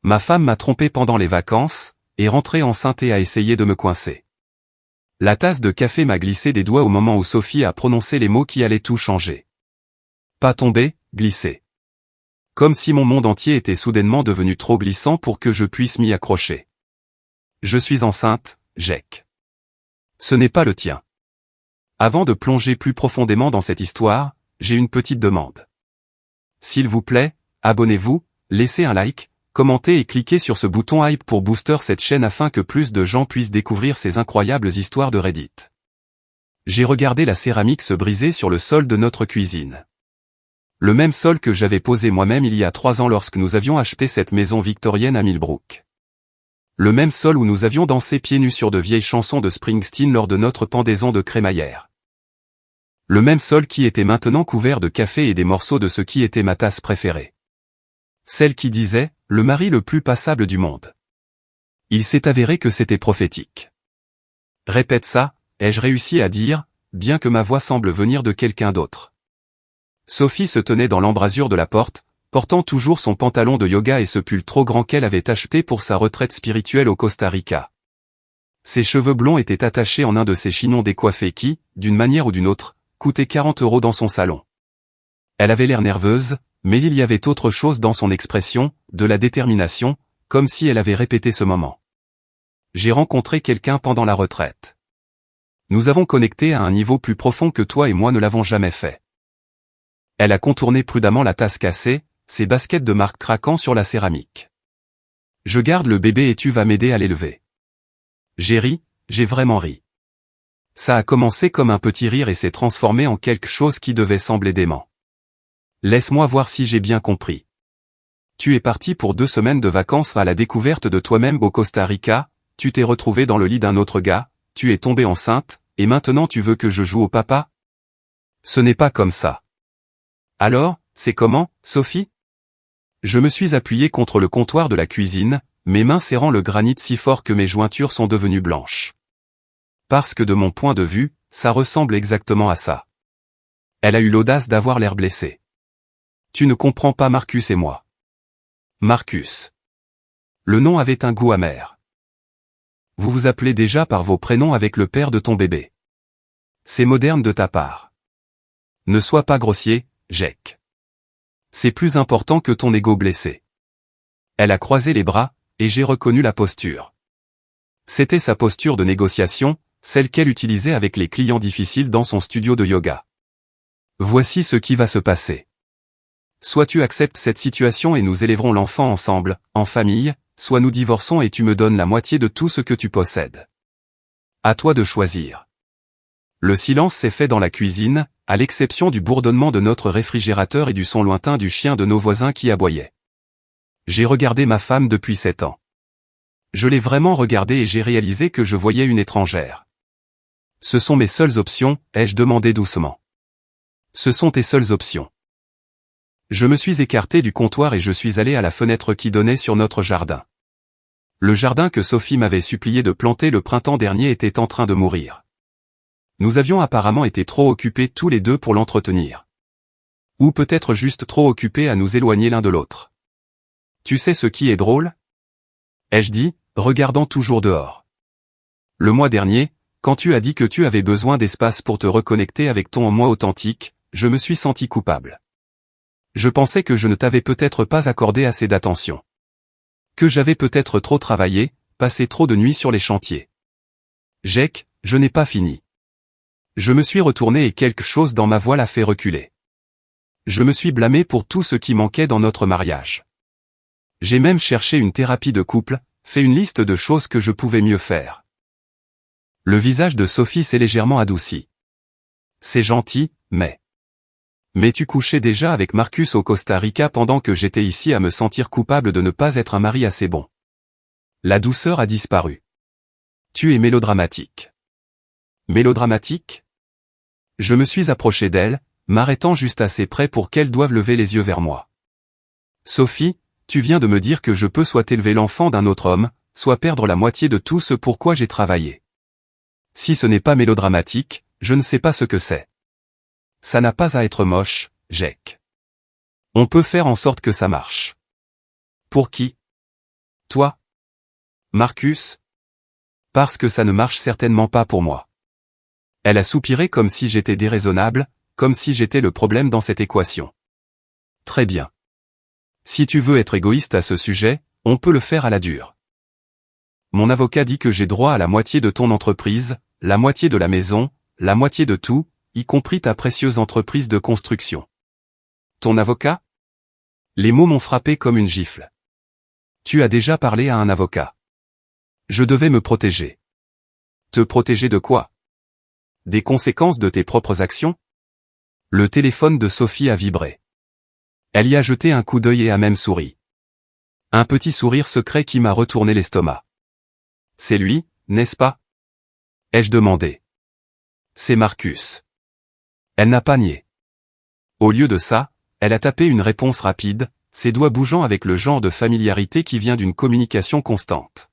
Ma femme m'a trompé pendant les vacances, est rentrée enceinte et a essayé de me coincer. La tasse de café m'a glissé des doigts au moment où Sophie a prononcé les mots qui allaient tout changer. Pas tomber, glisser. Comme si mon monde entier était soudainement devenu trop glissant pour que je puisse m'y accrocher. Je suis enceinte, Jack. Ce n'est pas le tien. Avant de plonger plus profondément dans cette histoire, j'ai une petite demande. S'il vous plaît, abonnez-vous, laissez un like, commentez et cliquez sur ce bouton hype pour booster cette chaîne afin que plus de gens puissent découvrir ces incroyables histoires de Reddit. J'ai regardé la céramique se briser sur le sol de notre cuisine. Le même sol que j'avais posé moi-même il y a 3 ans lorsque nous avions acheté cette maison victorienne à Millbrook. Le même sol où nous avions dansé pieds nus sur de vieilles chansons de Springsteen lors de notre pendaison de crémaillère. Le même sol qui était maintenant couvert de café et des morceaux de ce qui était ma tasse préférée. Celle qui disait, le mari le plus passable du monde. Il s'est avéré que c'était prophétique. Répète ça, ai-je réussi à dire, bien que ma voix semble venir de quelqu'un d'autre. Sophie se tenait dans l'embrasure de la porte, portant toujours son pantalon de yoga et ce pull trop grand qu'elle avait acheté pour sa retraite spirituelle au Costa Rica. Ses cheveux blonds étaient attachés en un de ces chignons décoiffés qui, d'une manière ou d'une autre, coûtaient 40 € dans son salon. Elle avait l'air nerveuse, mais il y avait autre chose dans son expression, de la détermination, comme si elle avait répété ce moment. J'ai rencontré quelqu'un pendant la retraite. Nous avons connecté à un niveau plus profond que toi et moi ne l'avons jamais fait. Elle a contourné prudemment la tasse cassée, ses baskets de marque craquant sur la céramique. Je garde le bébé et tu vas m'aider à l'élever. J'ai ri, j'ai vraiment ri. Ça a commencé comme un petit rire et s'est transformé en quelque chose qui devait sembler dément. Laisse-moi voir si j'ai bien compris. Tu es parti pour 2 semaines de vacances à la découverte de toi-même au Costa Rica, tu t'es retrouvé dans le lit d'un autre gars, tu es tombée enceinte, et maintenant tu veux que je joue au papa? Ce n'est pas comme ça. Alors, c'est comment, Sophie? Je me suis appuyé contre le comptoir de la cuisine, mes mains serrant le granit si fort que mes jointures sont devenues blanches. Parce que de mon point de vue, ça ressemble exactement à ça. Elle a eu l'audace d'avoir l'air blessée. Tu ne comprends pas Marcus et moi. Marcus. Le nom avait un goût amer. Vous vous appelez déjà par vos prénoms avec le père de ton bébé. C'est moderne de ta part. Ne sois pas grossier, Jack. C'est plus important que ton ego blessé. Elle a croisé les bras, et j'ai reconnu la posture. C'était sa posture de négociation, celle qu'elle utilisait avec les clients difficiles dans son studio de yoga. Voici ce qui va se passer. Soit tu acceptes cette situation et nous élèverons l'enfant ensemble, en famille, soit nous divorçons et tu me donnes la moitié de tout ce que tu possèdes. À toi de choisir. Le silence s'est fait dans la cuisine, à l'exception du bourdonnement de notre réfrigérateur et du son lointain du chien de nos voisins qui aboyait. J'ai regardé ma femme depuis 7 ans. Je l'ai vraiment regardée et j'ai réalisé que je voyais une étrangère. Ce sont mes seules options, ai-je demandé doucement. Ce sont tes seules options. Je me suis écarté du comptoir et je suis allé à la fenêtre qui donnait sur notre jardin. Le jardin que Sophie m'avait supplié de planter le printemps dernier était en train de mourir. Nous avions apparemment été trop occupés tous les deux pour l'entretenir. Ou peut-être juste trop occupés à nous éloigner l'un de l'autre. Tu sais ce qui est drôle? Ai-je dit, regardant toujours dehors. Le mois dernier, quand tu as dit que tu avais besoin d'espace pour te reconnecter avec ton moi authentique, je me suis senti coupable. Je pensais que je ne t'avais peut-être pas accordé assez d'attention. Que j'avais peut-être trop travaillé, passé trop de nuits sur les chantiers. Jack, je n'ai pas fini. Je me suis retourné et quelque chose dans ma voix l'a fait reculer. Je me suis blâmé pour tout ce qui manquait dans notre mariage. J'ai même cherché une thérapie de couple, fait une liste de choses que je pouvais mieux faire. Le visage de Sophie s'est légèrement adouci. C'est gentil, mais tu couchais déjà avec Marcus au Costa Rica pendant que j'étais ici à me sentir coupable de ne pas être un mari assez bon. La douceur a disparu. Tu es mélodramatique. Mélodramatique? Je me suis approché d'elle, m'arrêtant juste assez près pour qu'elle doive lever les yeux vers moi. Sophie, tu viens de me dire que je peux soit élever l'enfant d'un autre homme, soit perdre la moitié de tout ce pour quoi j'ai travaillé. Si ce n'est pas mélodramatique, je ne sais pas ce que c'est. Ça n'a pas à être moche, Jack. On peut faire en sorte que ça marche. Pour qui? Toi? Marcus? Parce que ça ne marche certainement pas pour moi. Elle a soupiré comme si j'étais déraisonnable, comme si j'étais le problème dans cette équation. Très bien. Si tu veux être égoïste à ce sujet, on peut le faire à la dure. Mon avocat dit que j'ai droit à la moitié de ton entreprise, la moitié de la maison, la moitié de tout, y compris ta précieuse entreprise de construction. Ton avocat? Les mots m'ont frappé comme une gifle. Tu as déjà parlé à un avocat. Je devais me protéger. Te protéger de quoi? Des conséquences de tes propres actions? Le téléphone de Sophie a vibré. Elle y a jeté un coup d'œil et a même souri. Un petit sourire secret qui m'a retourné l'estomac. C'est lui, n'est-ce pas? Ai-je demandé. C'est Marcus. Elle n'a pas nié. Au lieu de ça, elle a tapé une réponse rapide, ses doigts bougeant avec le genre de familiarité qui vient d'une communication constante.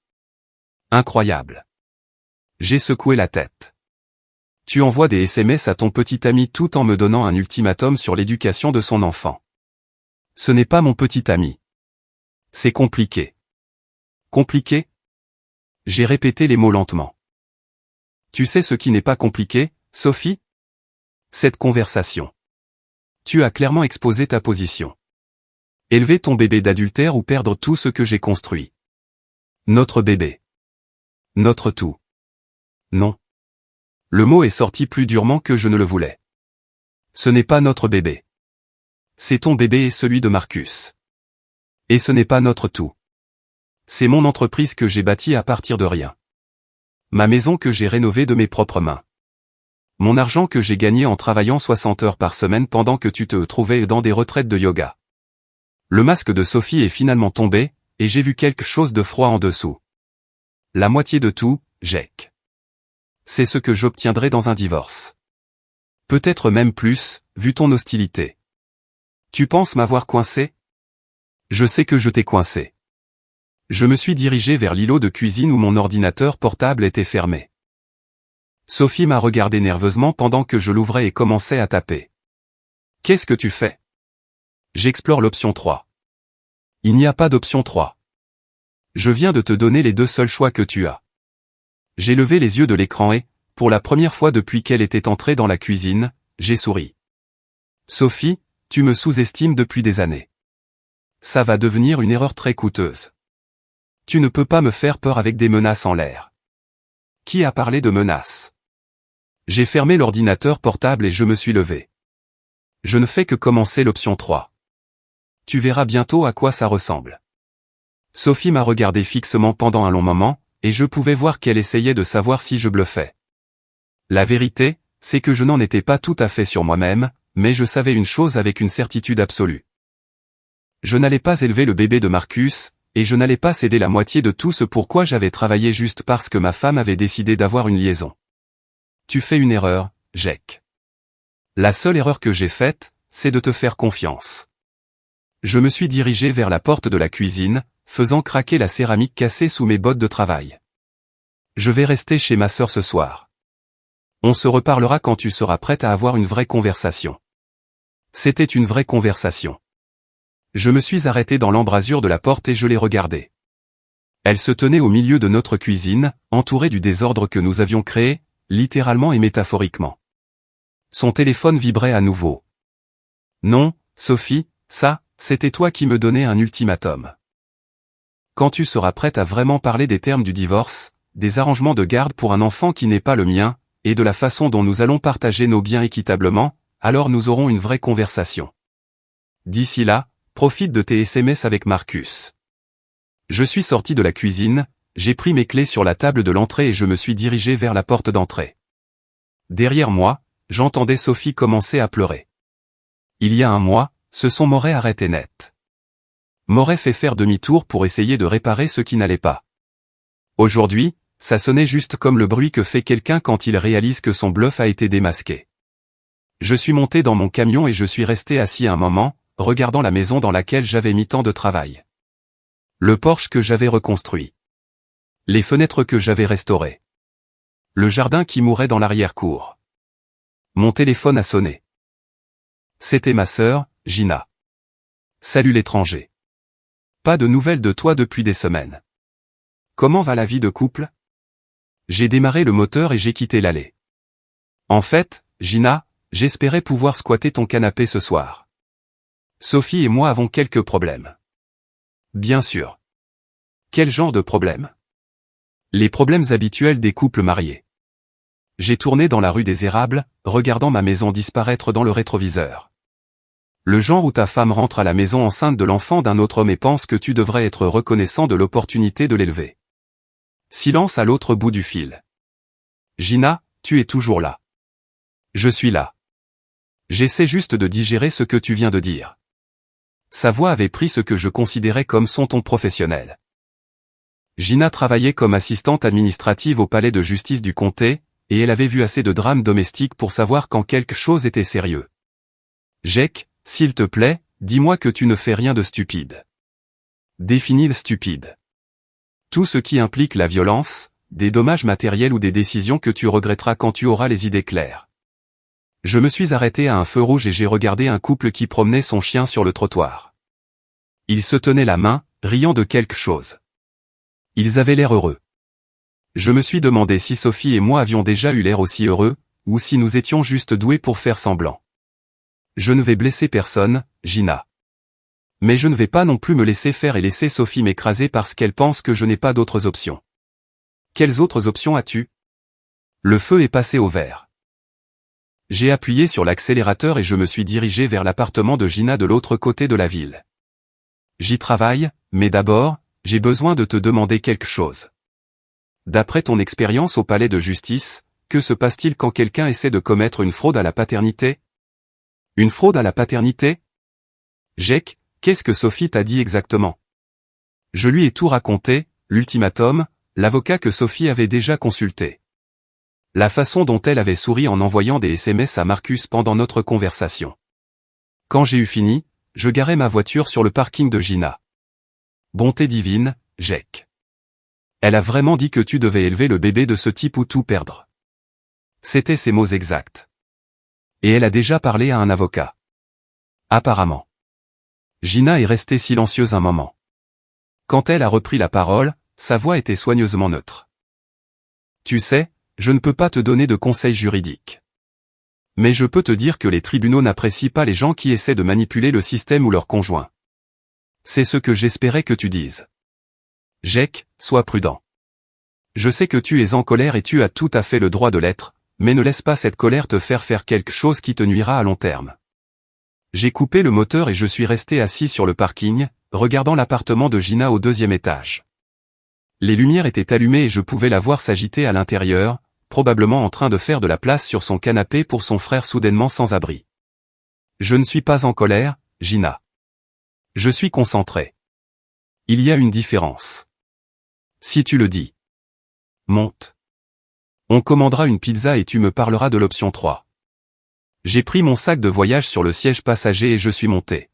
Incroyable. J'ai secoué la tête. Tu envoies des SMS à ton petit ami tout en me donnant un ultimatum sur l'éducation de son enfant. Ce n'est pas mon petit ami. C'est compliqué. Compliqué? J'ai répété les mots lentement. Tu sais ce qui n'est pas compliqué, Sophie? Cette conversation. Tu as clairement exposé ta position. Élever ton bébé d'adultère ou perdre tout ce que j'ai construit. Notre bébé. Notre tout. Non. Le mot est sorti plus durement que je ne le voulais. Ce n'est pas notre bébé. C'est ton bébé et celui de Marcus. Et ce n'est pas notre tout. C'est mon entreprise que j'ai bâtie à partir de rien. Ma maison que j'ai rénovée de mes propres mains. Mon argent que j'ai gagné en travaillant 60 heures par semaine pendant que tu te trouvais dans des retraites de yoga. Le masque de Sophie est finalement tombé, et j'ai vu quelque chose de froid en dessous. La moitié de tout, Jake. C'est ce que j'obtiendrai dans un divorce. Peut-être même plus, vu ton hostilité. Tu penses m'avoir coincé? Je sais que je t'ai coincé. Je me suis dirigé vers l'îlot de cuisine où mon ordinateur portable était fermé. Sophie m'a regardé nerveusement pendant que je l'ouvrais et commençais à taper. Qu'est-ce que tu fais? J'explore l'option 3. Il n'y a pas d'option 3. Je viens de te donner les deux seuls choix que tu as. J'ai levé les yeux de l'écran et, pour la première fois depuis qu'elle était entrée dans la cuisine, j'ai souri. Sophie, tu me sous-estimes depuis des années. Ça va devenir une erreur très coûteuse. Tu ne peux pas me faire peur avec des menaces en l'air. Qui a parlé de menaces? J'ai fermé l'ordinateur portable et je me suis levé. Je ne fais que commencer l'option 3. Tu verras bientôt à quoi ça ressemble. Sophie m'a regardé fixement pendant un long moment, et je pouvais voir qu'elle essayait de savoir si je bluffais. La vérité, c'est que je n'en étais pas tout à fait sur moi-même, mais je savais une chose avec une certitude absolue. Je n'allais pas élever le bébé de Marcus, et je n'allais pas céder la moitié de tout ce pourquoi j'avais travaillé juste parce que ma femme avait décidé d'avoir une liaison. Tu fais une erreur, Jake. La seule erreur que j'ai faite, c'est de te faire confiance. Je me suis dirigé vers la porte de la cuisine, faisant craquer la céramique cassée sous mes bottes de travail. Je vais rester chez ma sœur ce soir. On se reparlera quand tu seras prête à avoir une vraie conversation. C'était une vraie conversation. Je me suis arrêté dans l'embrasure de la porte et je l'ai regardée. Elle se tenait au milieu de notre cuisine, entourée du désordre que nous avions créé, littéralement et métaphoriquement. Son téléphone vibrait à nouveau. Non, Sophie, ça, c'était toi qui me donnais un ultimatum. Quand tu seras prête à vraiment parler des termes du divorce, des arrangements de garde pour un enfant qui n'est pas le mien, et de la façon dont nous allons partager nos biens équitablement, alors nous aurons une vraie conversation. D'ici là, profite de tes SMS avec Marcus. Je suis sorti de la cuisine, j'ai pris mes clés sur la table de l'entrée et je me suis dirigé vers la porte d'entrée. Derrière moi, j'entendais Sophie commencer à pleurer. Il y a un mois, ce son m'aurait arrêté net. M'aurait fait faire demi-tour pour essayer de réparer ce qui n'allait pas. Aujourd'hui, ça sonnait juste comme le bruit que fait quelqu'un quand il réalise que son bluff a été démasqué. Je suis monté dans mon camion et je suis resté assis un moment, regardant la maison dans laquelle j'avais mis tant de travail. Le porche que j'avais reconstruit. Les fenêtres que j'avais restaurées. Le jardin qui mourait dans l'arrière-cour. Mon téléphone a sonné. C'était ma sœur, Gina. Salut l'étranger. Pas de nouvelles de toi depuis des semaines. Comment va la vie de couple? J'ai démarré le moteur et j'ai quitté l'allée. En fait, Gina, j'espérais pouvoir squatter ton canapé ce soir. Sophie et moi avons quelques problèmes. Bien sûr. Quel genre de problèmes? Les problèmes habituels des couples mariés. J'ai tourné dans la rue des Érables, regardant ma maison disparaître dans le rétroviseur. Le genre où ta femme rentre à la maison enceinte de l'enfant d'un autre homme et pense que tu devrais être reconnaissant de l'opportunité de l'élever. Silence à l'autre bout du fil. Gina, tu es toujours là. Je suis là. J'essaie juste de digérer ce que tu viens de dire. Sa voix avait pris ce que je considérais comme son ton professionnel. Gina travaillait comme assistante administrative au palais de justice du comté, et elle avait vu assez de drames domestiques pour savoir quand quelque chose était sérieux. Jake, s'il te plaît, dis-moi que tu ne fais rien de stupide. Définis le stupide. Tout ce qui implique la violence, des dommages matériels ou des décisions que tu regretteras quand tu auras les idées claires. Je me suis arrêté à un feu rouge et j'ai regardé un couple qui promenait son chien sur le trottoir. Ils se tenaient la main, riant de quelque chose. Ils avaient l'air heureux. Je me suis demandé si Sophie et moi avions déjà eu l'air aussi heureux, ou si nous étions juste doués pour faire semblant. Je ne vais blesser personne, Gina. Mais je ne vais pas non plus me laisser faire et laisser Sophie m'écraser parce qu'elle pense que je n'ai pas d'autres options. Quelles autres options as-tu? Le feu est passé au vert. J'ai appuyé sur l'accélérateur et je me suis dirigé vers l'appartement de Gina de l'autre côté de la ville. J'y travaille, mais d'abord, j'ai besoin de te demander quelque chose. D'après ton expérience au palais de justice, que se passe-t-il quand quelqu'un essaie de commettre une fraude à la paternité? Une fraude à la paternité? Jake, qu'est-ce que Sophie t'a dit exactement? Je lui ai tout raconté, l'ultimatum, l'avocat que Sophie avait déjà consulté. La façon dont elle avait souri en envoyant des SMS à Marcus pendant notre conversation. Quand j'ai eu fini, je garai ma voiture sur le parking de Gina. Bonté divine, Jake. Elle a vraiment dit que tu devais élever le bébé de ce type ou tout perdre. C'étaient ses mots exacts. Et elle a déjà parlé à un avocat. Apparemment. Gina est restée silencieuse un moment. Quand elle a repris la parole, sa voix était soigneusement neutre. Tu sais, je ne peux pas te donner de conseils juridiques. Mais je peux te dire que les tribunaux n'apprécient pas les gens qui essaient de manipuler le système ou leur conjoint. C'est ce que j'espérais que tu dises. Jake, sois prudent. Je sais que tu es en colère et tu as tout à fait le droit de l'être, mais ne laisse pas cette colère te faire quelque chose qui te nuira à long terme. J'ai coupé le moteur et je suis resté assis sur le parking, regardant l'appartement de Gina au 2e étage. Les lumières étaient allumées et je pouvais la voir s'agiter à l'intérieur, probablement en train de faire de la place sur son canapé pour son frère soudainement sans abri. Je ne suis pas en colère, Gina. Je suis concentré. Il y a une différence. Si tu le dis. Monte. On commandera une pizza et tu me parleras de l'option 3. J'ai pris mon sac de voyage sur le siège passager et je suis monté.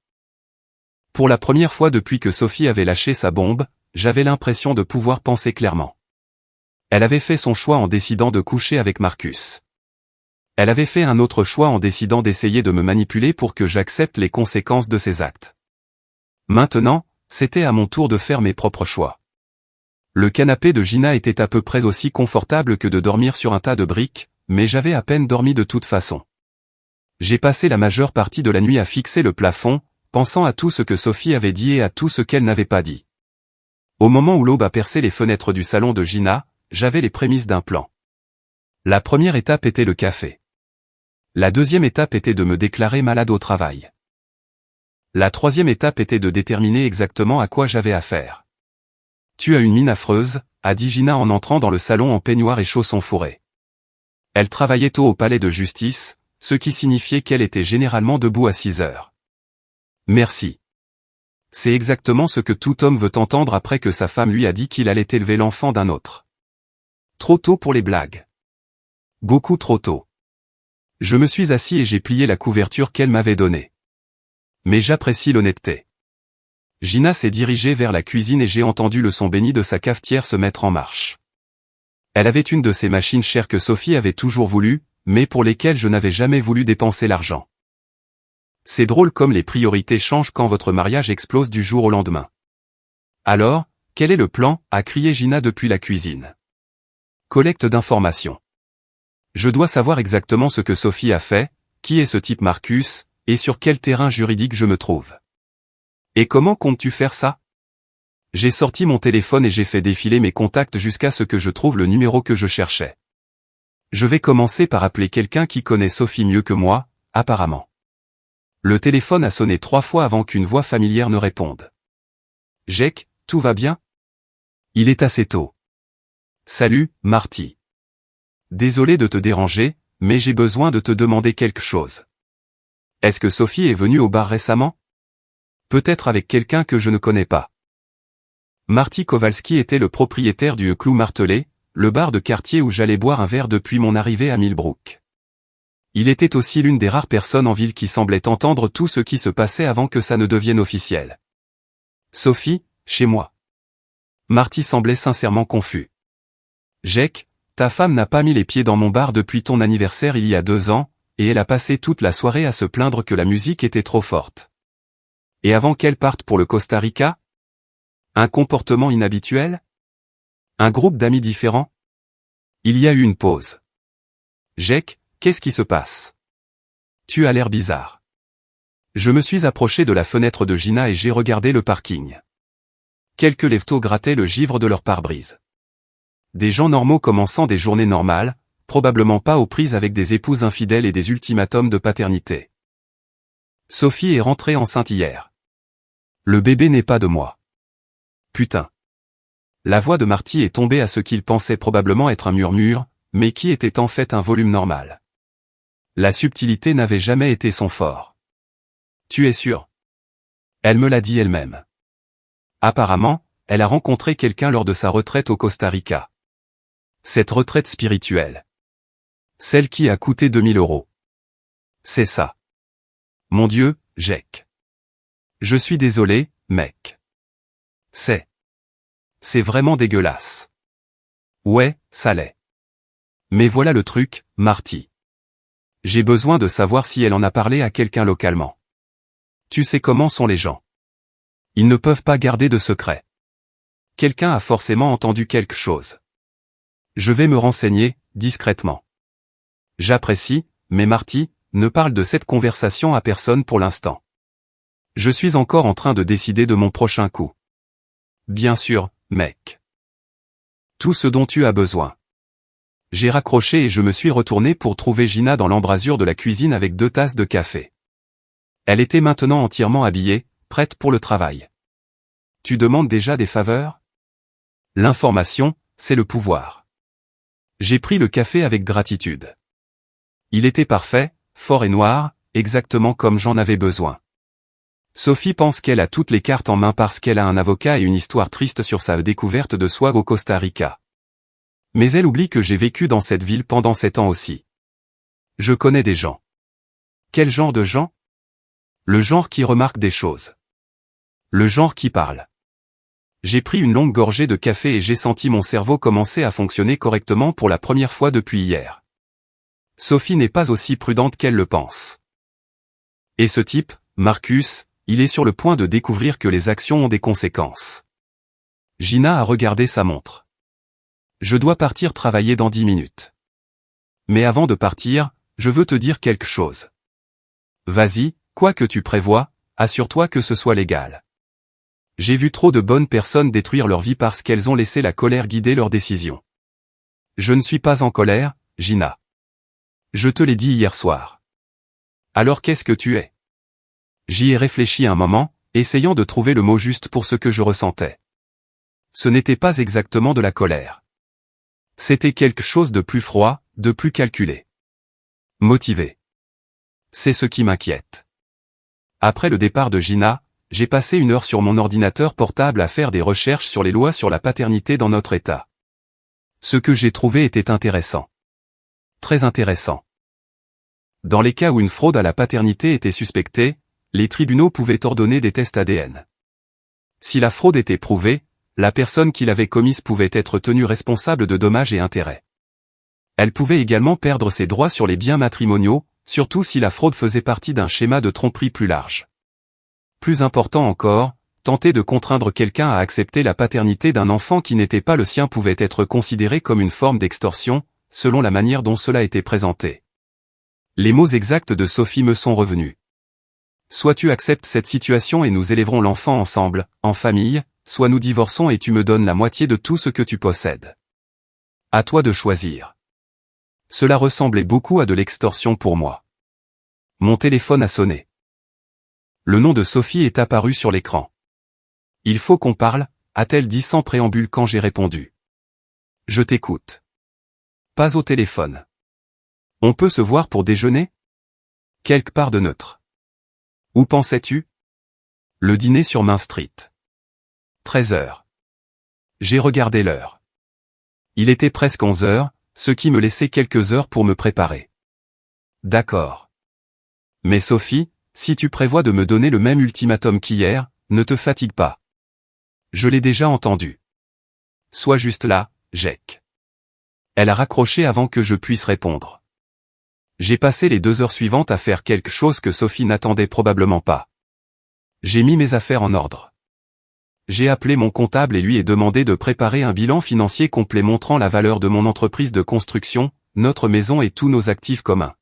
Pour la première fois depuis que Sophie avait lâché sa bombe, j'avais l'impression de pouvoir penser clairement. Elle avait fait son choix en décidant de coucher avec Marcus. Elle avait fait un autre choix en décidant d'essayer de me manipuler pour que j'accepte les conséquences de ses actes. Maintenant, c'était à mon tour de faire mes propres choix. Le canapé de Gina était à peu près aussi confortable que de dormir sur un tas de briques, mais j'avais à peine dormi de toute façon. J'ai passé la majeure partie de la nuit à fixer le plafond, pensant à tout ce que Sophie avait dit et à tout ce qu'elle n'avait pas dit. Au moment où l'aube a percé les fenêtres du salon de Gina, j'avais les prémices d'un plan. La première étape était le café. La deuxième étape était de me déclarer malade au travail. La troisième étape était de déterminer exactement à quoi j'avais affaire. Tu as une mine affreuse, a dit Gina en entrant dans le salon en peignoir et chaussons fourrés. Elle travaillait tôt au palais de justice, ce qui signifiait qu'elle était généralement debout à 6 heures. Merci. C'est exactement ce que tout homme veut entendre après que sa femme lui a dit qu'il allait élever l'enfant d'un autre. Trop tôt pour les blagues. Beaucoup trop tôt. Je me suis assis et j'ai plié la couverture qu'elle m'avait donnée. Mais j'apprécie l'honnêteté. Gina s'est dirigée vers la cuisine et j'ai entendu le son béni de sa cafetière se mettre en marche. Elle avait une de ces machines chères que Sophie avait toujours voulu, mais pour lesquelles je n'avais jamais voulu dépenser l'argent. C'est drôle comme les priorités changent quand votre mariage explose du jour au lendemain. Alors, quel est le plan? A crié Gina depuis la cuisine. Collecte d'informations. Je dois savoir exactement ce que Sophie a fait, qui est ce type Marcus, et sur quel terrain juridique je me trouve. Et comment comptes-tu faire ça? J'ai sorti mon téléphone et j'ai fait défiler mes contacts jusqu'à ce que je trouve le numéro que je cherchais. Je vais commencer par appeler quelqu'un qui connaît Sophie mieux que moi, apparemment. Le téléphone a sonné 3 fois avant qu'une voix familière ne réponde. Jake, tout va bien? Il est assez tôt. Salut, Marty. Désolé de te déranger, mais j'ai besoin de te demander quelque chose. Est-ce que Sophie est venue au bar récemment? Peut-être avec quelqu'un que je ne connais pas. Marty Kowalski était le propriétaire du Clou Martelé, le bar de quartier où j'allais boire un verre depuis mon arrivée à Millbrook. Il était aussi l'une des rares personnes en ville qui semblait entendre tout ce qui se passait avant que ça ne devienne officiel. Sophie, chez moi. Marty semblait sincèrement confus. Jake, ta femme n'a pas mis les pieds dans mon bar depuis ton anniversaire il y a 2 ans, et elle a passé toute la soirée à se plaindre que la musique était trop forte. Et avant qu'elle parte pour le Costa Rica? Un comportement inhabituel? Un groupe d'amis différents? Il y a eu une pause. Jake, qu'est-ce qui se passe? Tu as l'air bizarre. Je me suis approché de la fenêtre de Gina et j'ai regardé le parking. Quelques lève-tôt grattaient le givre de leur pare-brise. Des gens normaux commençant des journées normales, probablement pas aux prises avec des épouses infidèles et des ultimatums de paternité. Sophie est rentrée enceinte hier. Le bébé n'est pas de moi. Putain. La voix de Marty est tombée à ce qu'il pensait probablement être un murmure, mais qui était en fait un volume normal. La subtilité n'avait jamais été son fort. Tu es sûr? Elle me l'a dit elle-même. Apparemment, elle a rencontré quelqu'un lors de sa retraite au Costa Rica. Cette retraite spirituelle. Celle qui a coûté 2000 €. C'est ça. Mon Dieu, Jake. Je suis désolé, mec. C'est vraiment dégueulasse. Ouais, ça l'est. Mais voilà le truc, Marty. J'ai besoin de savoir si elle en a parlé à quelqu'un localement. Tu sais comment sont les gens. Ils ne peuvent pas garder de secret. Quelqu'un a forcément entendu quelque chose. Je vais me renseigner, discrètement. J'apprécie, mais Marty, ne parle de cette conversation à personne pour l'instant. Je suis encore en train de décider de mon prochain coup. Bien sûr, mec. Tout ce dont tu as besoin. J'ai raccroché et je me suis retourné pour trouver Gina dans l'embrasure de la cuisine avec 2 tasses de café. Elle était maintenant entièrement habillée, prête pour le travail. Tu demandes déjà des faveurs? L'information, c'est le pouvoir. J'ai pris le café avec gratitude. Il était parfait, fort et noir, exactement comme j'en avais besoin. Sophie pense qu'elle a toutes les cartes en main parce qu'elle a un avocat et une histoire triste sur sa découverte de soi au Costa Rica. Mais elle oublie que j'ai vécu dans cette ville pendant 7 ans aussi. Je connais des gens. Quel genre de gens? Le genre qui remarque des choses. Le genre qui parle. J'ai pris une longue gorgée de café et j'ai senti mon cerveau commencer à fonctionner correctement pour la première fois depuis hier. Sophie n'est pas aussi prudente qu'elle le pense. Et ce type, Marcus, il est sur le point de découvrir que les actions ont des conséquences. Gina a regardé sa montre. Je dois partir travailler dans 10 minutes. Mais avant de partir, je veux te dire quelque chose. Vas-y, quoi que tu prévois, assure-toi que ce soit légal. J'ai vu trop de bonnes personnes détruire leur vie parce qu'elles ont laissé la colère guider leurs décisions. Je ne suis pas en colère, Gina. Je te l'ai dit hier soir. Alors qu'est-ce que tu es? J'y ai réfléchi un moment, essayant de trouver le mot juste pour ce que je ressentais. Ce n'était pas exactement de la colère. C'était quelque chose de plus froid, de plus calculé. Motivé. C'est ce qui m'inquiète. Après le départ de Gina, j'ai passé 1 heure sur mon ordinateur portable à faire des recherches sur les lois sur la paternité dans notre État. Ce que j'ai trouvé était intéressant. Très intéressant. Dans les cas où une fraude à la paternité était suspectée, les tribunaux pouvaient ordonner des tests ADN. Si la fraude était prouvée, la personne qui l'avait commise pouvait être tenue responsable de dommages et intérêts. Elle pouvait également perdre ses droits sur les biens matrimoniaux, surtout si la fraude faisait partie d'un schéma de tromperie plus large. Plus important encore, tenter de contraindre quelqu'un à accepter la paternité d'un enfant qui n'était pas le sien pouvait être considéré comme une forme d'extorsion, selon la manière dont cela était présenté. Les mots exacts de Sophie me sont revenus. Soit tu acceptes cette situation et nous élèverons l'enfant ensemble, en famille, soit nous divorçons et tu me donnes la moitié de tout ce que tu possèdes. À toi de choisir. Cela ressemblait beaucoup à de l'extorsion pour moi. Mon téléphone a sonné. Le nom de Sophie est apparu sur l'écran. Il faut qu'on parle, a-t-elle dit sans préambule quand j'ai répondu. Je t'écoute. Pas au téléphone. On peut se voir pour déjeuner? Quelque part de neutre. Où pensais-tu? Le dîner sur Main Street. 13h. J'ai regardé l'heure. Il était presque 11h, ce qui me laissait quelques heures pour me préparer. D'accord. Mais Sophie, si tu prévois de me donner le même ultimatum qu'hier, ne te fatigue pas. Je l'ai déjà entendu. Sois juste là, Jack. Elle a raccroché avant que je puisse répondre. J'ai passé les 2 heures suivantes à faire quelque chose que Sophie n'attendait probablement pas. J'ai mis mes affaires en ordre. J'ai appelé mon comptable et lui ai demandé de préparer un bilan financier complet montrant la valeur de mon entreprise de construction, notre maison et tous nos actifs communs.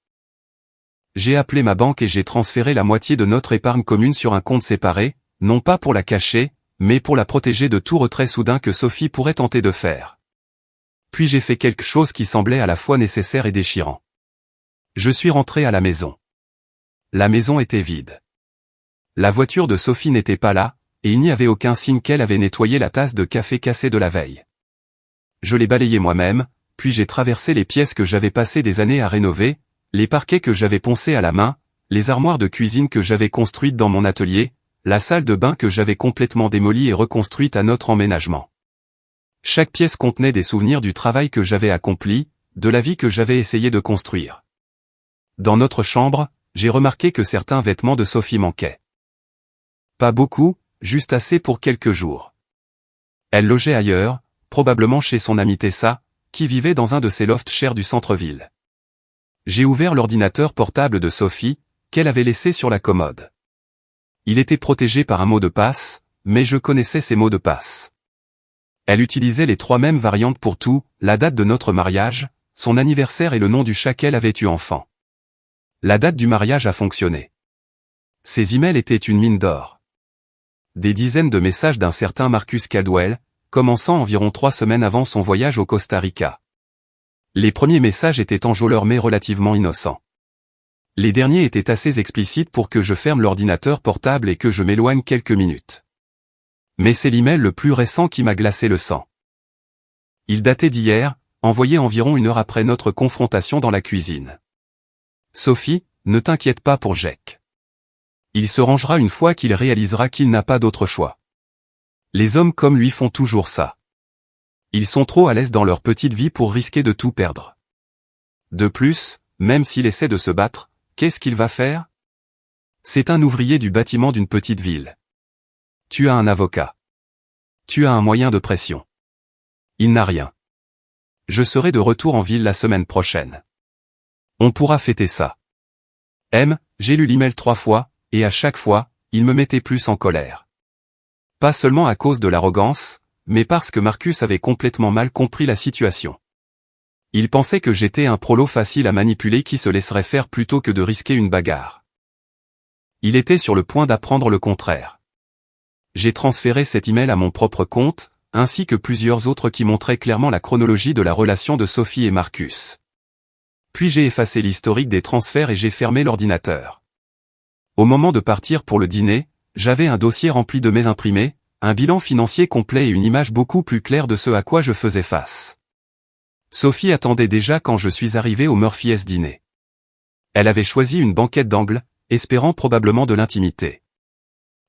J'ai appelé ma banque et j'ai transféré la moitié de notre épargne commune sur un compte séparé, non pas pour la cacher, mais pour la protéger de tout retrait soudain que Sophie pourrait tenter de faire. Puis j'ai fait quelque chose qui semblait à la fois nécessaire et déchirant. Je suis rentré à la maison. La maison était vide. La voiture de Sophie n'était pas là, et il n'y avait aucun signe qu'elle avait nettoyé la tasse de café cassée de la veille. Je l'ai balayée moi-même, puis j'ai traversé les pièces que j'avais passé des années à rénover, les parquets que j'avais poncés à la main, les armoires de cuisine que j'avais construites dans mon atelier, la salle de bain que j'avais complètement démolie et reconstruite à notre emménagement. Chaque pièce contenait des souvenirs du travail que j'avais accompli, de la vie que j'avais essayé de construire. Dans notre chambre, j'ai remarqué que certains vêtements de Sophie manquaient. Pas beaucoup, juste assez pour quelques jours. Elle logeait ailleurs, probablement chez son amie Tessa, qui vivait dans un de ces lofts chers du centre-ville. J'ai ouvert l'ordinateur portable de Sophie, qu'elle avait laissé sur la commode. Il était protégé par un mot de passe, mais je connaissais ces mots de passe. Elle utilisait les 3 mêmes variantes pour tout, la date de notre mariage, son anniversaire et le nom du chat qu'elle avait eu enfant. La date du mariage a fonctionné. Ces emails étaient une mine d'or. Des dizaines de messages d'un certain Marcus Caldwell, commençant environ 3 semaines avant son voyage au Costa Rica. Les premiers messages étaient enjôleurs mais relativement innocents. Les derniers étaient assez explicites pour que je ferme l'ordinateur portable et que je m'éloigne quelques minutes. Mais c'est l'email le plus récent qui m'a glacé le sang. Il datait d'hier, envoyé environ 1 heure après notre confrontation dans la cuisine. Sophie, ne t'inquiète pas pour Jack. Il se rangera une fois qu'il réalisera qu'il n'a pas d'autre choix. Les hommes comme lui font toujours ça. Ils sont trop à l'aise dans leur petite vie pour risquer de tout perdre. De plus, même s'il essaie de se battre, qu'est-ce qu'il va faire? C'est un ouvrier du bâtiment d'une petite ville. Tu as un avocat. Tu as un moyen de pression. Il n'a rien. Je serai de retour en ville la semaine prochaine. On pourra fêter ça. J'ai lu l'email 3 fois, et à chaque fois, il me mettait plus en colère. Pas seulement à cause de l'arrogance, mais parce que Marcus avait complètement mal compris la situation. Il pensait que j'étais un prolo facile à manipuler qui se laisserait faire plutôt que de risquer une bagarre. Il était sur le point d'apprendre le contraire. J'ai transféré cet email à mon propre compte, ainsi que plusieurs autres qui montraient clairement la chronologie de la relation de Sophie et Marcus. Puis j'ai effacé l'historique des transferts et j'ai fermé l'ordinateur. Au moment de partir pour le dîner, j'avais un dossier rempli de mes imprimés, un bilan financier complet et une image beaucoup plus claire de ce à quoi je faisais face. Sophie attendait déjà quand je suis arrivé au Murphy's dîner. Elle avait choisi une banquette d'angle, espérant probablement de l'intimité.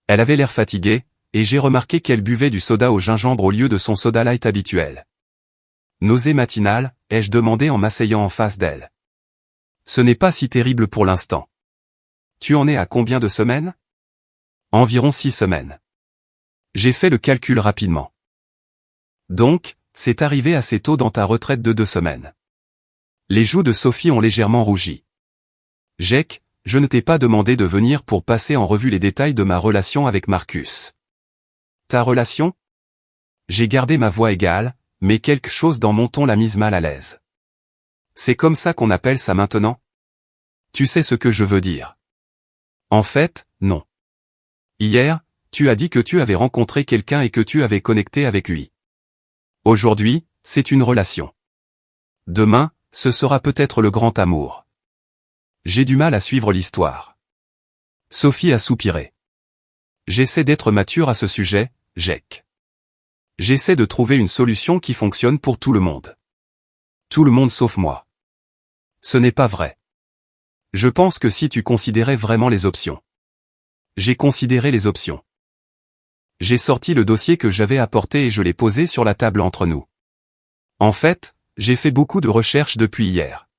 Elle avait l'air fatiguée, et j'ai remarqué qu'elle buvait du soda au gingembre au lieu de son soda light habituel. Nausée matinale, ai-je demandé en m'asseyant en face d'elle. Ce n'est pas si terrible pour l'instant. Tu en es à combien de semaines? Environ 6 semaines. J'ai fait le calcul rapidement. Donc, c'est arrivé assez tôt dans ta retraite de 2 semaines. Les joues de Sophie ont légèrement rougi. Jack, je ne t'ai pas demandé de venir pour passer en revue les détails de ma relation avec Marcus. Ta relation? J'ai gardé ma voix égale, mais quelque chose dans mon ton l'a mise mal à l'aise. C'est comme ça qu'on appelle ça maintenant? Tu sais ce que je veux dire. En fait, non. Hier, tu as dit que tu avais rencontré quelqu'un et que tu avais connecté avec lui. Aujourd'hui, c'est une relation. Demain, ce sera peut-être le grand amour. J'ai du mal à suivre l'histoire. Sophie a soupiré. J'essaie d'être mature à ce sujet, Jake. J'essaie de trouver une solution qui fonctionne pour tout le monde. Tout le monde sauf moi. Ce n'est pas vrai. Je pense que si tu considérais vraiment les options. J'ai considéré les options. J'ai sorti le dossier que j'avais apporté et je l'ai posé sur la table entre nous. En fait, j'ai fait beaucoup de recherches depuis hier.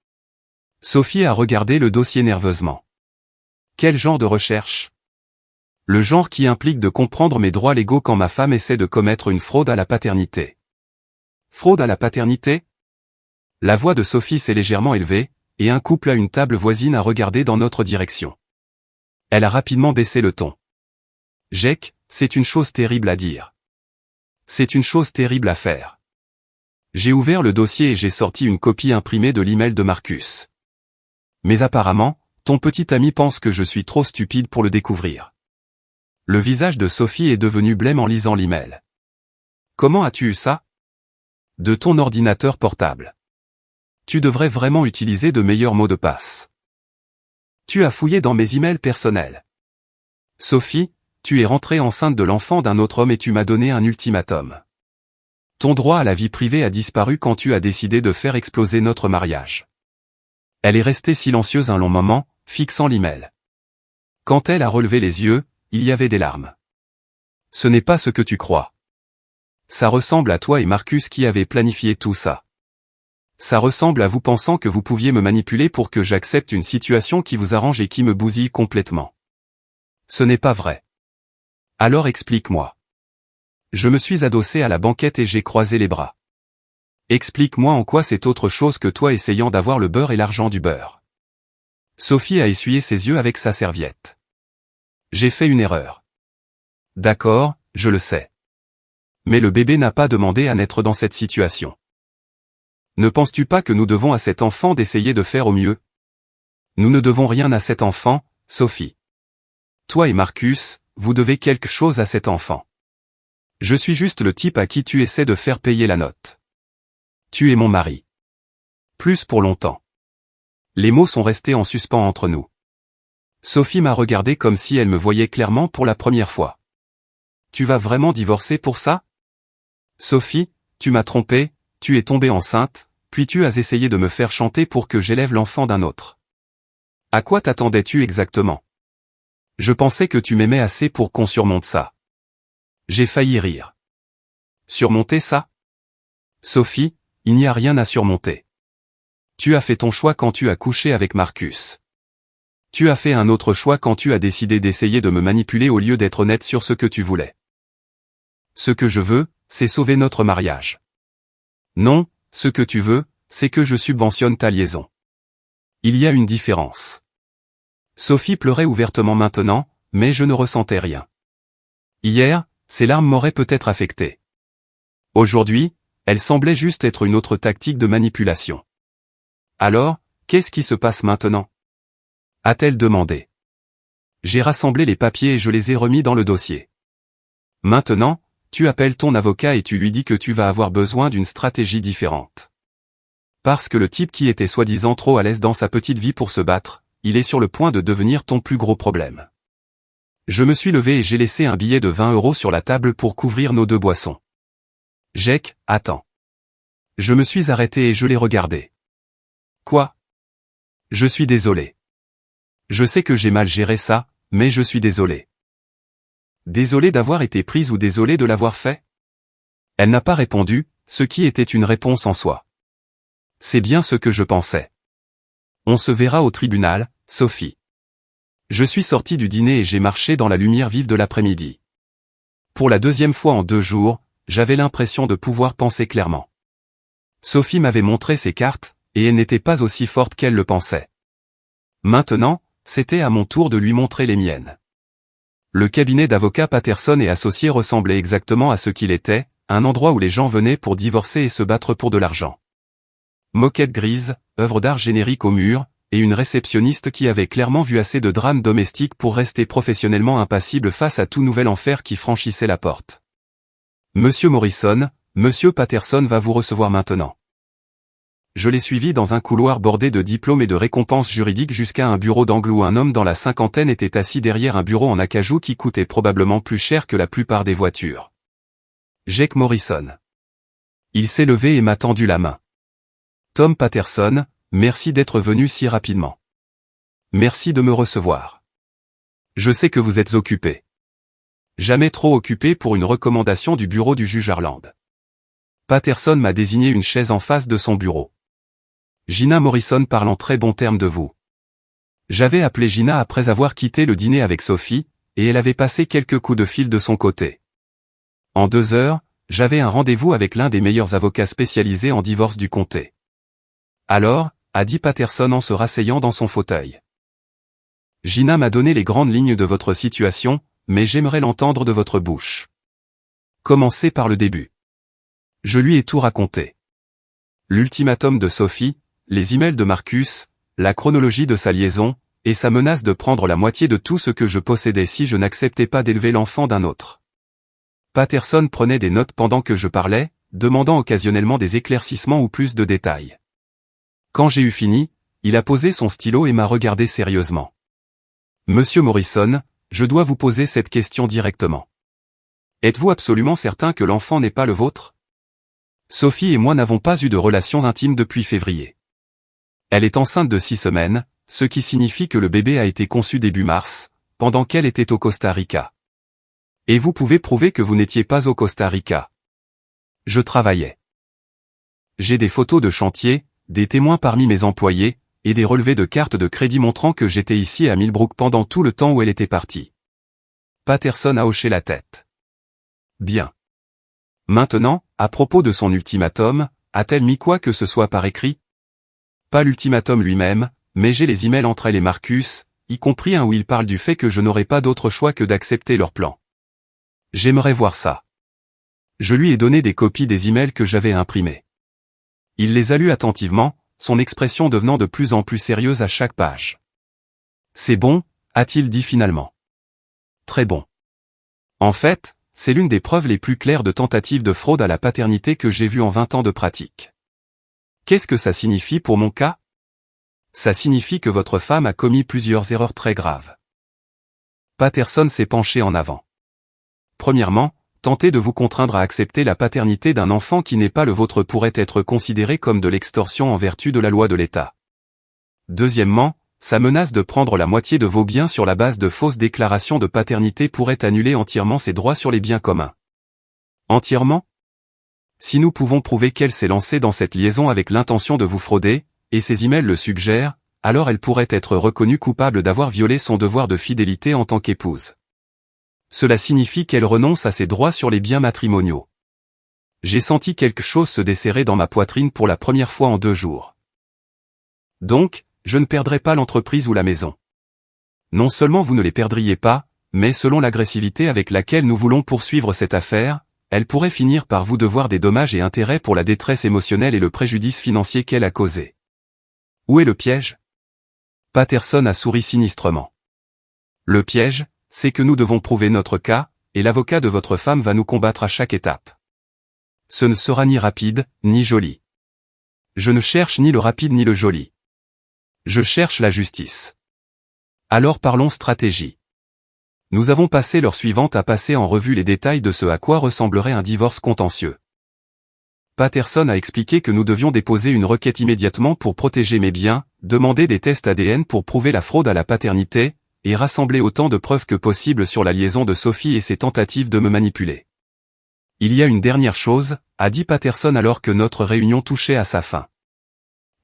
Sophie a regardé le dossier nerveusement. Quel genre de recherche? Le genre qui implique de comprendre mes droits légaux quand ma femme essaie de commettre une fraude à la paternité. Fraude à la paternité? La voix de Sophie s'est légèrement élevée, et un couple à une table voisine a regardé dans notre direction. Elle a rapidement baissé le ton. Jake, c'est une chose terrible à dire. C'est une chose terrible à faire. J'ai ouvert le dossier et j'ai sorti une copie imprimée de l'email de Marcus. Mais apparemment, ton petit ami pense que je suis trop stupide pour le découvrir. Le visage de Sophie est devenu blême en lisant l'email. Comment as-tu eu ça? De ton ordinateur portable. Tu devrais vraiment utiliser de meilleurs mots de passe. Tu as fouillé dans mes emails personnels. Sophie, tu es rentrée enceinte de l'enfant d'un autre homme et tu m'as donné un ultimatum. Ton droit à la vie privée a disparu quand tu as décidé de faire exploser notre mariage. Elle est restée silencieuse un long moment, fixant l'email. Quand elle a relevé les yeux, il y avait des larmes. Ce n'est pas ce que tu crois. Ça ressemble à toi et Marcus qui avez planifié tout ça. Ça ressemble à vous pensant que vous pouviez me manipuler pour que j'accepte une situation qui vous arrange et qui me bousille complètement. Ce n'est pas vrai. Alors explique-moi. Je me suis adossé à la banquette et j'ai croisé les bras. Explique-moi en quoi c'est autre chose que toi essayant d'avoir le beurre et l'argent du beurre. Sophie a essuyé ses yeux avec sa serviette. J'ai fait une erreur. D'accord, je le sais. Mais le bébé n'a pas demandé à naître dans cette situation. Ne penses-tu pas que nous devons à cet enfant d'essayer de faire au mieux? Nous ne devons rien à cet enfant, Sophie. Toi et Marcus, vous devez quelque chose à cet enfant. Je suis juste le type à qui tu essaies de faire payer la note. Tu es mon mari. Plus pour longtemps. Les mots sont restés en suspens entre nous. Sophie m'a regardé comme si elle me voyait clairement pour la première fois. Tu vas vraiment divorcer pour ça? Sophie, tu m'as trompé, tu es tombée enceinte, puis tu as essayé de me faire chanter pour que j'élève l'enfant d'un autre. À quoi t'attendais-tu exactement? Je pensais que tu m'aimais assez pour qu'on surmonte ça. J'ai failli rire. Surmonter ça? Sophie, il n'y a rien à surmonter. Tu as fait ton choix quand tu as couché avec Marcus. Tu as fait un autre choix quand tu as décidé d'essayer de me manipuler au lieu d'être honnête sur ce que tu voulais. Ce que je veux, c'est sauver notre mariage. Non, ce que tu veux, c'est que je subventionne ta liaison. Il y a une différence. Sophie pleurait ouvertement maintenant, mais je ne ressentais rien. Hier, ses larmes m'auraient peut-être affecté. Aujourd'hui, elle semblait juste être une autre tactique de manipulation. Alors, qu'est-ce qui se passe maintenant? A-t-elle demandé. J'ai rassemblé les papiers et je les ai remis dans le dossier. Maintenant, tu appelles ton avocat et tu lui dis que tu vas avoir besoin d'une stratégie différente. Parce que le type qui était soi-disant trop à l'aise dans sa petite vie pour se battre, il est sur le point de devenir ton plus gros problème. Je me suis levé et j'ai laissé un billet de 20 € sur la table pour couvrir nos deux boissons. Jake, attends. Je me suis arrêté et je l'ai regardé. Quoi? Je suis désolé. Je sais que j'ai mal géré ça, mais je suis désolé. Désolé d'avoir été prise ou désolé de l'avoir fait? Elle n'a pas répondu, ce qui était une réponse en soi. C'est bien ce que je pensais. On se verra au tribunal, Sophie. Je suis sorti du dîner et j'ai marché dans la lumière vive de l'après-midi. Pour la deuxième fois en 2 jours, j'avais l'impression de pouvoir penser clairement. Sophie m'avait montré ses cartes, et elles n'étaient pas aussi fortes qu'elle le pensait. Maintenant, c'était à mon tour de lui montrer les miennes. Le cabinet d'avocats Patterson et Associés ressemblait exactement à ce qu'il était, un endroit où les gens venaient pour divorcer et se battre pour de l'argent. Moquette grise, œuvre d'art générique au mur, et une réceptionniste qui avait clairement vu assez de drames domestiques pour rester professionnellement impassible face à tout nouvel enfer qui franchissait la porte. Monsieur Morrison, Monsieur Patterson va vous recevoir maintenant. Je l'ai suivi dans un couloir bordé de diplômes et de récompenses juridiques jusqu'à un bureau d'angle où un homme dans la cinquantaine était assis derrière un bureau en acajou qui coûtait probablement plus cher que la plupart des voitures. Jake Morrison. Il s'est levé et m'a tendu la main. Tom Patterson, merci d'être venu si rapidement. Merci de me recevoir. Je sais que vous êtes occupé. Jamais trop occupé pour une recommandation du bureau du juge Harland. Patterson m'a désigné une chaise en face de son bureau. Gina Morrison parle en très bons termes de vous. J'avais appelé Gina après avoir quitté le dîner avec Sophie, et elle avait passé quelques coups de fil de son côté. En 2 heures, j'avais un rendez-vous avec l'un des meilleurs avocats spécialisés en divorce du comté. Alors, a dit Patterson en se rasseyant dans son fauteuil. Gina m'a donné les grandes lignes de votre situation, mais j'aimerais l'entendre de votre bouche. Commencez par le début. Je lui ai tout raconté. L'ultimatum de Sophie, les emails de Marcus, la chronologie de sa liaison, et sa menace de prendre la moitié de tout ce que je possédais si je n'acceptais pas d'élever l'enfant d'un autre. Patterson prenait des notes pendant que je parlais, demandant occasionnellement des éclaircissements ou plus de détails. Quand j'ai eu fini, il a posé son stylo et m'a regardé sérieusement. Monsieur Morrison, je dois vous poser cette question directement. Êtes-vous absolument certain que l'enfant n'est pas le vôtre? Sophie et moi n'avons pas eu de relations intimes depuis février. Elle est enceinte de 6 semaines, ce qui signifie que le bébé a été conçu début mars, pendant qu'elle était au Costa Rica. Et vous pouvez prouver que vous n'étiez pas au Costa Rica. Je travaillais. J'ai des photos de chantier, des témoins parmi mes employés, et des relevés de cartes de crédit montrant que j'étais ici à Millbrook pendant tout le temps où elle était partie. Patterson a hoché la tête. Bien. Maintenant, à propos de son ultimatum, a-t-elle mis quoi que ce soit par écrit? Pas l'ultimatum lui-même, mais j'ai les emails entre elle et Marcus, y compris un où il parle du fait que je n'aurai pas d'autre choix que d'accepter leur plan. J'aimerais voir ça. Je lui ai donné des copies des emails que j'avais imprimés. Il les a lus attentivement, son expression devenant de plus en plus sérieuse à chaque page. C'est bon, a-t-il dit finalement. Très bon. En fait, c'est l'une des preuves les plus claires de tentative de fraude à la paternité que j'ai vues en 20 ans de pratique. Qu'est-ce que ça signifie pour mon cas? Ça signifie que votre femme a commis plusieurs erreurs très graves. Patterson s'est penché en avant. Premièrement, tenter de vous contraindre à accepter la paternité d'un enfant qui n'est pas le vôtre pourrait être considéré comme de l'extorsion en vertu de la loi de l'État. Deuxièmement, sa menace de prendre la moitié de vos biens sur la base de fausses déclarations de paternité pourrait annuler entièrement ses droits sur les biens communs. Entièrement? Si nous pouvons prouver qu'elle s'est lancée dans cette liaison avec l'intention de vous frauder, et ses emails le suggèrent, alors elle pourrait être reconnue coupable d'avoir violé son devoir de fidélité en tant qu'épouse. Cela signifie qu'elle renonce à ses droits sur les biens matrimoniaux. J'ai senti quelque chose se desserrer dans ma poitrine pour la première fois en 2 jours. Donc, je ne perdrai pas l'entreprise ou la maison. Non seulement vous ne les perdriez pas, mais selon l'agressivité avec laquelle nous voulons poursuivre cette affaire, elle pourrait finir par vous devoir des dommages et intérêts pour la détresse émotionnelle et le préjudice financier qu'elle a causé. Où est le piège? Patterson a souri sinistrement. Le piège, c'est que nous devons prouver notre cas, et l'avocat de votre femme va nous combattre à chaque étape. Ce ne sera ni rapide, ni joli. Je ne cherche ni le rapide ni le joli. Je cherche la justice. Alors parlons stratégie. Nous avons passé l'heure suivante à passer en revue les détails de ce à quoi ressemblerait un divorce contentieux. Patterson a expliqué que nous devions déposer une requête immédiatement pour protéger mes biens, demander des tests ADN pour prouver la fraude à la paternité, et rassembler autant de preuves que possible sur la liaison de Sophie et ses tentatives de me manipuler. Il y a une dernière chose, a dit Patterson alors que notre réunion touchait à sa fin.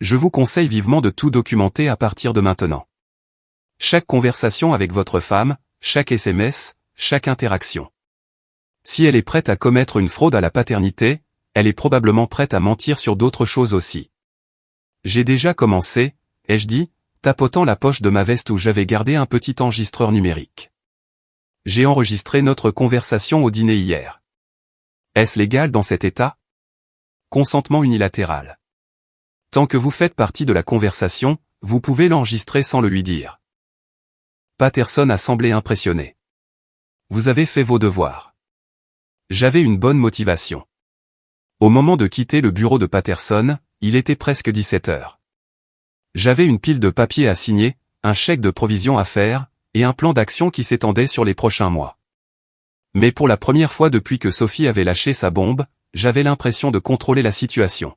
Je vous conseille vivement de tout documenter à partir de maintenant. Chaque conversation avec votre femme, chaque SMS, chaque interaction. Si elle est prête à commettre une fraude à la paternité, elle est probablement prête à mentir sur d'autres choses aussi. J'ai déjà commencé, ai-je dit, tapotant la poche de ma veste où j'avais gardé un petit enregistreur numérique. J'ai enregistré notre conversation au dîner hier. Est-ce légal dans cet état? Consentement unilatéral. Tant que vous faites partie de la conversation, vous pouvez l'enregistrer sans le lui dire. Patterson a semblé impressionné. Vous avez fait vos devoirs. J'avais une bonne motivation. Au moment de quitter le bureau de Patterson, il était presque 17 heures. J'avais une pile de papiers à signer, un chèque de provision à faire, et un plan d'action qui s'étendait sur les prochains mois. Mais pour la première fois depuis que Sophie avait lâché sa bombe, j'avais l'impression de contrôler la situation.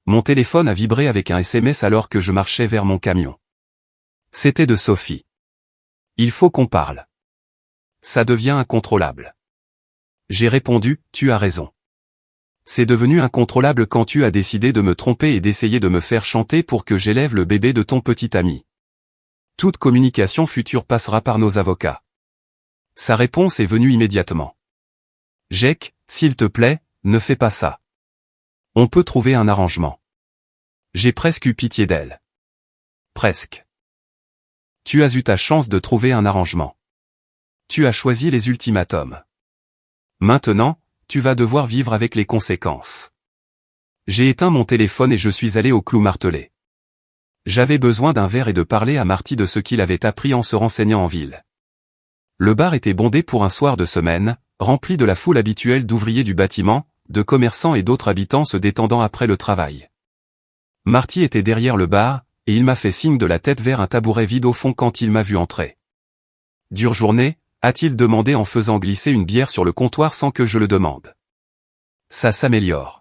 Mon téléphone a vibré avec un SMS alors que je marchais vers mon camion. C'était de Sophie. Il faut qu'on parle. Ça devient incontrôlable. J'ai répondu, tu as raison. C'est devenu incontrôlable quand tu as décidé de me tromper et d'essayer de me faire chanter pour que j'élève le bébé de ton petit ami. Toute communication future passera par nos avocats. Sa réponse est venue immédiatement. Jake, s'il te plaît, ne fais pas ça. On peut trouver un arrangement. J'ai presque eu pitié d'elle. Presque. Tu as eu ta chance de trouver un arrangement. Tu as choisi les ultimatums. Maintenant, tu vas devoir vivre avec les conséquences. J'ai éteint mon téléphone et je suis allé au clou martelé. J'avais besoin d'un verre et de parler à Marty de ce qu'il avait appris en se renseignant en ville. Le bar était bondé pour un soir de semaine, rempli de la foule habituelle d'ouvriers du bâtiment, de commerçants et d'autres habitants se détendant après le travail. Marty était derrière le bar, et il m'a fait signe de la tête vers un tabouret vide au fond quand il m'a vu entrer. Dure journée, a-t-il demandé en faisant glisser une bière sur le comptoir sans que je le demande. Ça s'améliore.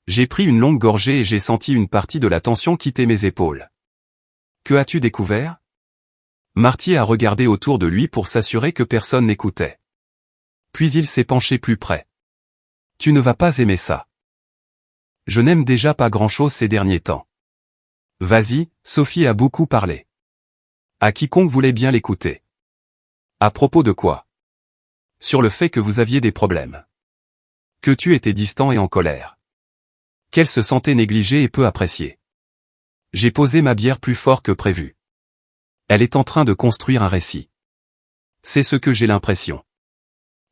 J'ai pris une longue gorgée et j'ai senti une partie de la tension quitter mes épaules. Que as-tu découvert? Marty a regardé autour de lui pour s'assurer que personne n'écoutait. Puis il s'est penché plus près. Tu ne vas pas aimer ça. Je n'aime déjà pas grand-chose ces derniers temps. Vas-y, Sophie a beaucoup parlé. À quiconque voulait bien l'écouter. À propos de quoi? Sur le fait que vous aviez des problèmes. Que tu étais distant et en colère. Qu'elle se sentait négligée et peu appréciée. J'ai posé ma bière plus fort que prévu. Elle est en train de construire un récit. C'est ce que j'ai l'impression.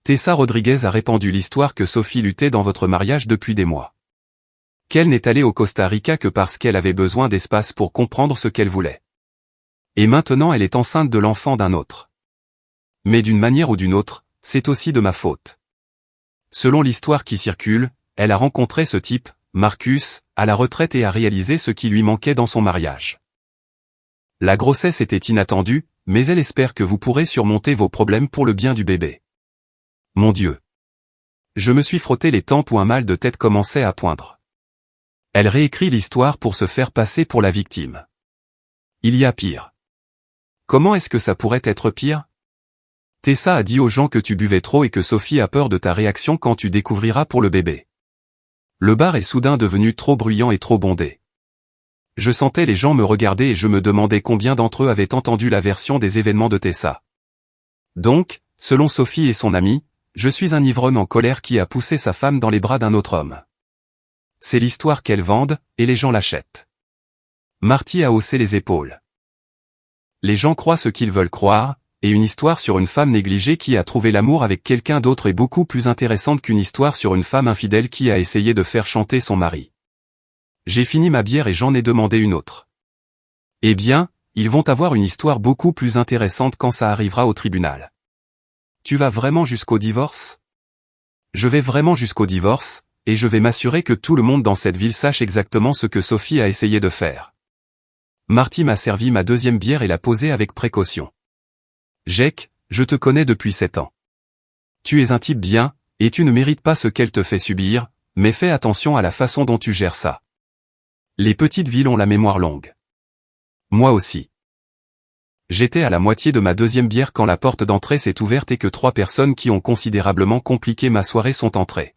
Tessa Rodriguez a répandu l'histoire que Sophie luttait dans votre mariage depuis des mois. Qu'elle n'est allée au Costa Rica que parce qu'elle avait besoin d'espace pour comprendre ce qu'elle voulait. Et maintenant elle est enceinte de l'enfant d'un autre. Mais d'une manière ou d'une autre, c'est aussi de ma faute. Selon l'histoire qui circule, elle a rencontré ce type, Marcus, à la retraite et a réalisé ce qui lui manquait dans son mariage. La grossesse était inattendue, mais elle espère que vous pourrez surmonter vos problèmes pour le bien du bébé. Mon Dieu. Je me suis frotté les tempes où un mal de tête commençait à poindre. Elle réécrit l'histoire pour se faire passer pour la victime. Il y a pire. Comment est-ce que ça pourrait être pire? Tessa a dit aux gens que tu buvais trop et que Sophie a peur de ta réaction quand tu découvriras pour le bébé. Le bar est soudain devenu trop bruyant et trop bondé. Je sentais les gens me regarder et je me demandais combien d'entre eux avaient entendu la version des événements de Tessa. Donc, selon Sophie et son ami, je suis un ivrogne en colère qui a poussé sa femme dans les bras d'un autre homme. C'est l'histoire qu'elles vendent, et les gens l'achètent. Marty a haussé les épaules. Les gens croient ce qu'ils veulent croire, et une histoire sur une femme négligée qui a trouvé l'amour avec quelqu'un d'autre est beaucoup plus intéressante qu'une histoire sur une femme infidèle qui a essayé de faire chanter son mari. J'ai fini ma bière et j'en ai demandé une autre. Eh bien, ils vont avoir une histoire beaucoup plus intéressante quand ça arrivera au tribunal. Tu vas vraiment jusqu'au divorce? Je vais vraiment jusqu'au divorce, et je vais m'assurer que tout le monde dans cette ville sache exactement ce que Sophie a essayé de faire. Marty m'a servi ma deuxième bière et l'a posée avec précaution. Jake, je te connais depuis 7 ans. Tu es un type bien, et tu ne mérites pas ce qu'elle te fait subir, mais fais attention à la façon dont tu gères ça. Les petites villes ont la mémoire longue. Moi aussi. J'étais à la moitié de ma deuxième bière quand la porte d'entrée s'est ouverte et que 3 personnes qui ont considérablement compliqué ma soirée sont entrées.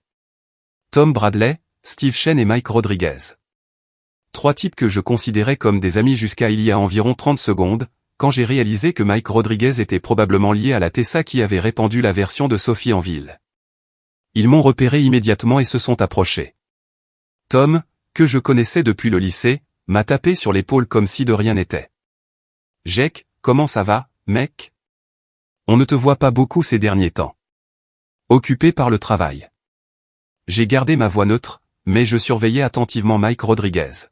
Tom Bradley, Steve Chen et Mike Rodriguez. 3 types que je considérais comme des amis jusqu'à il y a environ 30 secondes, quand j'ai réalisé que Mike Rodriguez était probablement lié à la Tessa qui avait répandu la version de Sophie en ville. Ils m'ont repéré immédiatement et se sont approchés. Tom, que je connaissais depuis le lycée, m'a tapé sur l'épaule comme si de rien n'était. Jake, comment ça va, mec? On ne te voit pas beaucoup ces derniers temps. Occupé par le travail. J'ai gardé ma voix neutre, mais je surveillais attentivement Mike Rodriguez.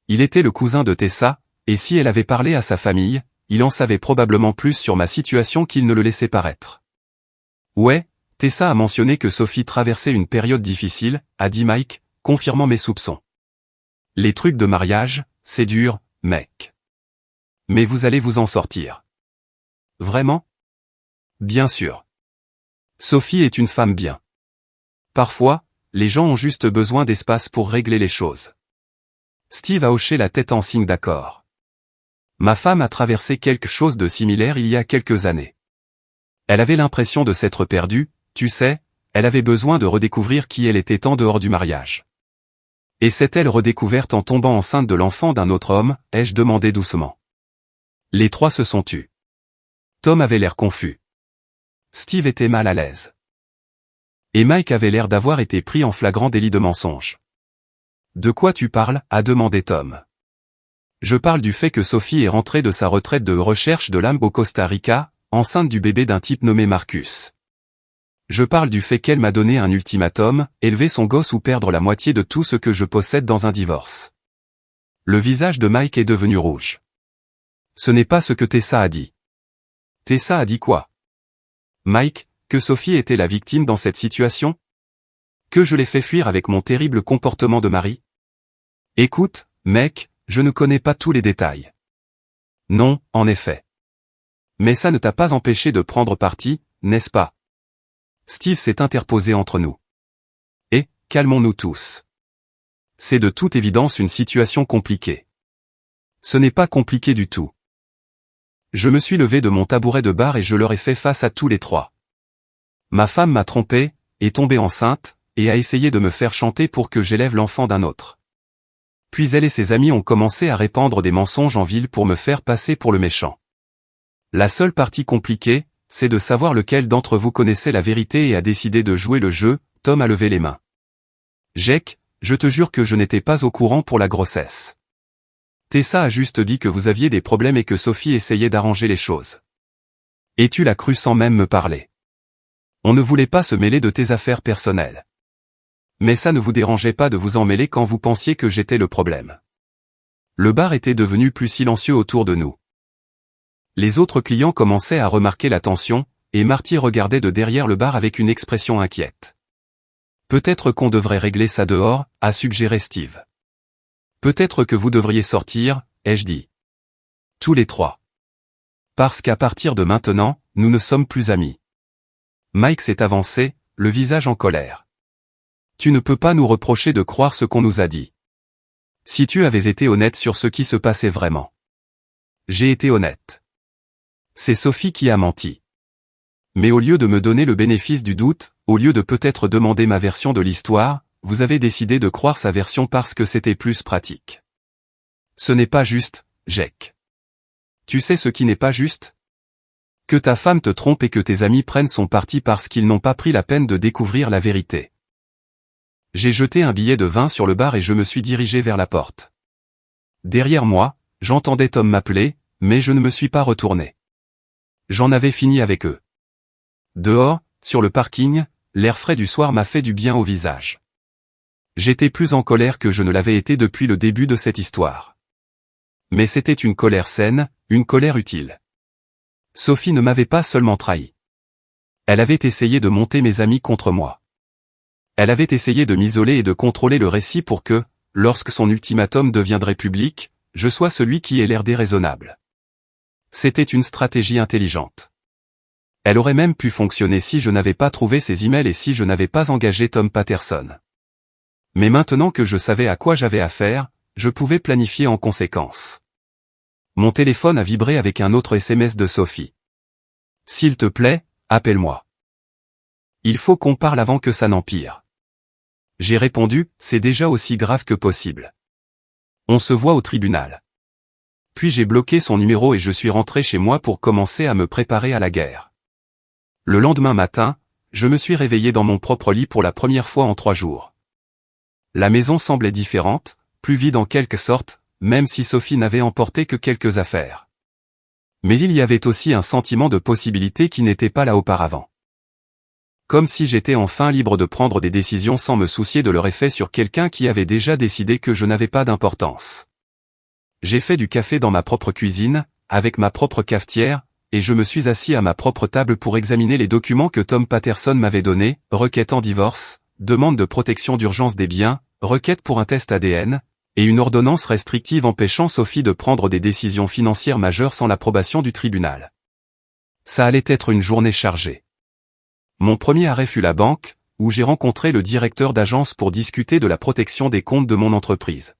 Il était le cousin de Tessa, et si elle avait parlé à sa famille, il en savait probablement plus sur ma situation qu'il ne le laissait paraître. Ouais, Tessa a mentionné que Sophie traversait une période difficile, a dit Mike, confirmant mes soupçons. Les trucs de mariage, c'est dur, mec. Mais vous allez vous en sortir. Vraiment? Bien sûr. Sophie est une femme bien. Parfois, les gens ont juste besoin d'espace pour régler les choses. Steve a hoché la tête en signe d'accord. Ma femme a traversé quelque chose de similaire il y a quelques années. Elle avait l'impression de s'être perdue, tu sais, elle avait besoin de redécouvrir qui elle était en dehors du mariage. Et s'est-elle redécouverte en tombant enceinte de l'enfant d'un autre homme, ai-je demandé doucement. Les trois se sont tus. Tom avait l'air confus. Steve était mal à l'aise. Et Mike avait l'air d'avoir été pris en flagrant délit de mensonge. De quoi tu parles, a demandé Tom. Je parle du fait que Sophie est rentrée de sa retraite de recherche de l'âme au Costa Rica, enceinte du bébé d'un type nommé Marcus. Je parle du fait qu'elle m'a donné un ultimatum, élever son gosse ou perdre la moitié de tout ce que je possède dans un divorce. Le visage de Mike est devenu rouge. Ce n'est pas ce que Tessa a dit. Tessa a dit quoi? Mike, que Sophie était la victime dans cette situation? Que je l'ai fait fuir avec mon terrible comportement de mari? Écoute, mec, je ne connais pas tous les détails. Non, en effet. Mais ça ne t'a pas empêché de prendre parti, n'est-ce pas? Steve s'est interposé entre nous. Et, calmons-nous tous. C'est de toute évidence une situation compliquée. Ce n'est pas compliqué du tout. Je me suis levé de mon tabouret de bar et je leur ai fait face à tous les trois. Ma femme m'a trompé, est tombée enceinte, et a essayé de me faire chanter pour que j'élève l'enfant d'un autre. Puis elle et ses amis ont commencé à répandre des mensonges en ville pour me faire passer pour le méchant. La seule partie compliquée, c'est de savoir lequel d'entre vous connaissait la vérité et a décidé de jouer le jeu. Tom a levé les mains. Jake, je te jure que je n'étais pas au courant pour la grossesse. Tessa a juste dit que vous aviez des problèmes et que Sophie essayait d'arranger les choses. Et tu l'as cru sans même me parler. On ne voulait pas se mêler de tes affaires personnelles. Mais ça ne vous dérangeait pas de vous en mêler quand vous pensiez que j'étais le problème. Le bar était devenu plus silencieux autour de nous. Les autres clients commençaient à remarquer la tension, et Marty regardait de derrière le bar avec une expression inquiète. Peut-être qu'on devrait régler ça dehors, a suggéré Steve. Peut-être que vous devriez sortir, ai-je dit. Tous les trois. Parce qu'à partir de maintenant, nous ne sommes plus amis. Mike s'est avancé, le visage en colère. Tu ne peux pas nous reprocher de croire ce qu'on nous a dit. Si tu avais été honnête sur ce qui se passait vraiment. J'ai été honnête. C'est Sophie qui a menti. Mais au lieu de me donner le bénéfice du doute, au lieu de peut-être demander ma version de l'histoire, vous avez décidé de croire sa version parce que c'était plus pratique. Ce n'est pas juste, Jake. Tu sais ce qui n'est pas juste? Que ta femme te trompe et que tes amis prennent son parti parce qu'ils n'ont pas pris la peine de découvrir la vérité. J'ai jeté un billet de 20 sur le bar et je me suis dirigé vers la porte. Derrière moi, j'entendais Tom m'appeler, mais je ne me suis pas retourné. J'en avais fini avec eux. Dehors, sur le parking, l'air frais du soir m'a fait du bien au visage. J'étais plus en colère que je ne l'avais été depuis le début de cette histoire. Mais c'était une colère saine, une colère utile. Sophie ne m'avait pas seulement trahi. Elle avait essayé de monter mes amis contre moi. Elle avait essayé de m'isoler et de contrôler le récit pour que, lorsque son ultimatum deviendrait public, je sois celui qui ait l'air déraisonnable. C'était une stratégie intelligente. Elle aurait même pu fonctionner si je n'avais pas trouvé ses emails et si je n'avais pas engagé Tom Patterson. Mais maintenant que je savais à quoi j'avais affaire, je pouvais planifier en conséquence. Mon téléphone a vibré avec un autre SMS de Sophie. S'il te plaît, appelle-moi. Il faut qu'on parle avant que ça n'empire. J'ai répondu, c'est déjà aussi grave que possible. On se voit au tribunal. Puis j'ai bloqué son numéro et je suis rentré chez moi pour commencer à me préparer à la guerre. Le lendemain matin, je me suis réveillé dans mon propre lit pour la première fois en 3 jours. La maison semblait différente, plus vide en quelque sorte, même si Sophie n'avait emporté que quelques affaires. Mais il y avait aussi un sentiment de possibilité qui n'était pas là auparavant. Comme si j'étais enfin libre de prendre des décisions sans me soucier de leur effet sur quelqu'un qui avait déjà décidé que je n'avais pas d'importance. J'ai fait du café dans ma propre cuisine, avec ma propre cafetière, et je me suis assis à ma propre table pour examiner les documents que Tom Patterson m'avait donnés, requête en divorce, demande de protection d'urgence des biens, requête pour un test ADN, et une ordonnance restrictive empêchant Sophie de prendre des décisions financières majeures sans l'approbation du tribunal. Ça allait être une journée chargée. Mon premier arrêt fut la banque, où j'ai rencontré le directeur d'agence pour discuter de la protection des comptes de mon entreprise.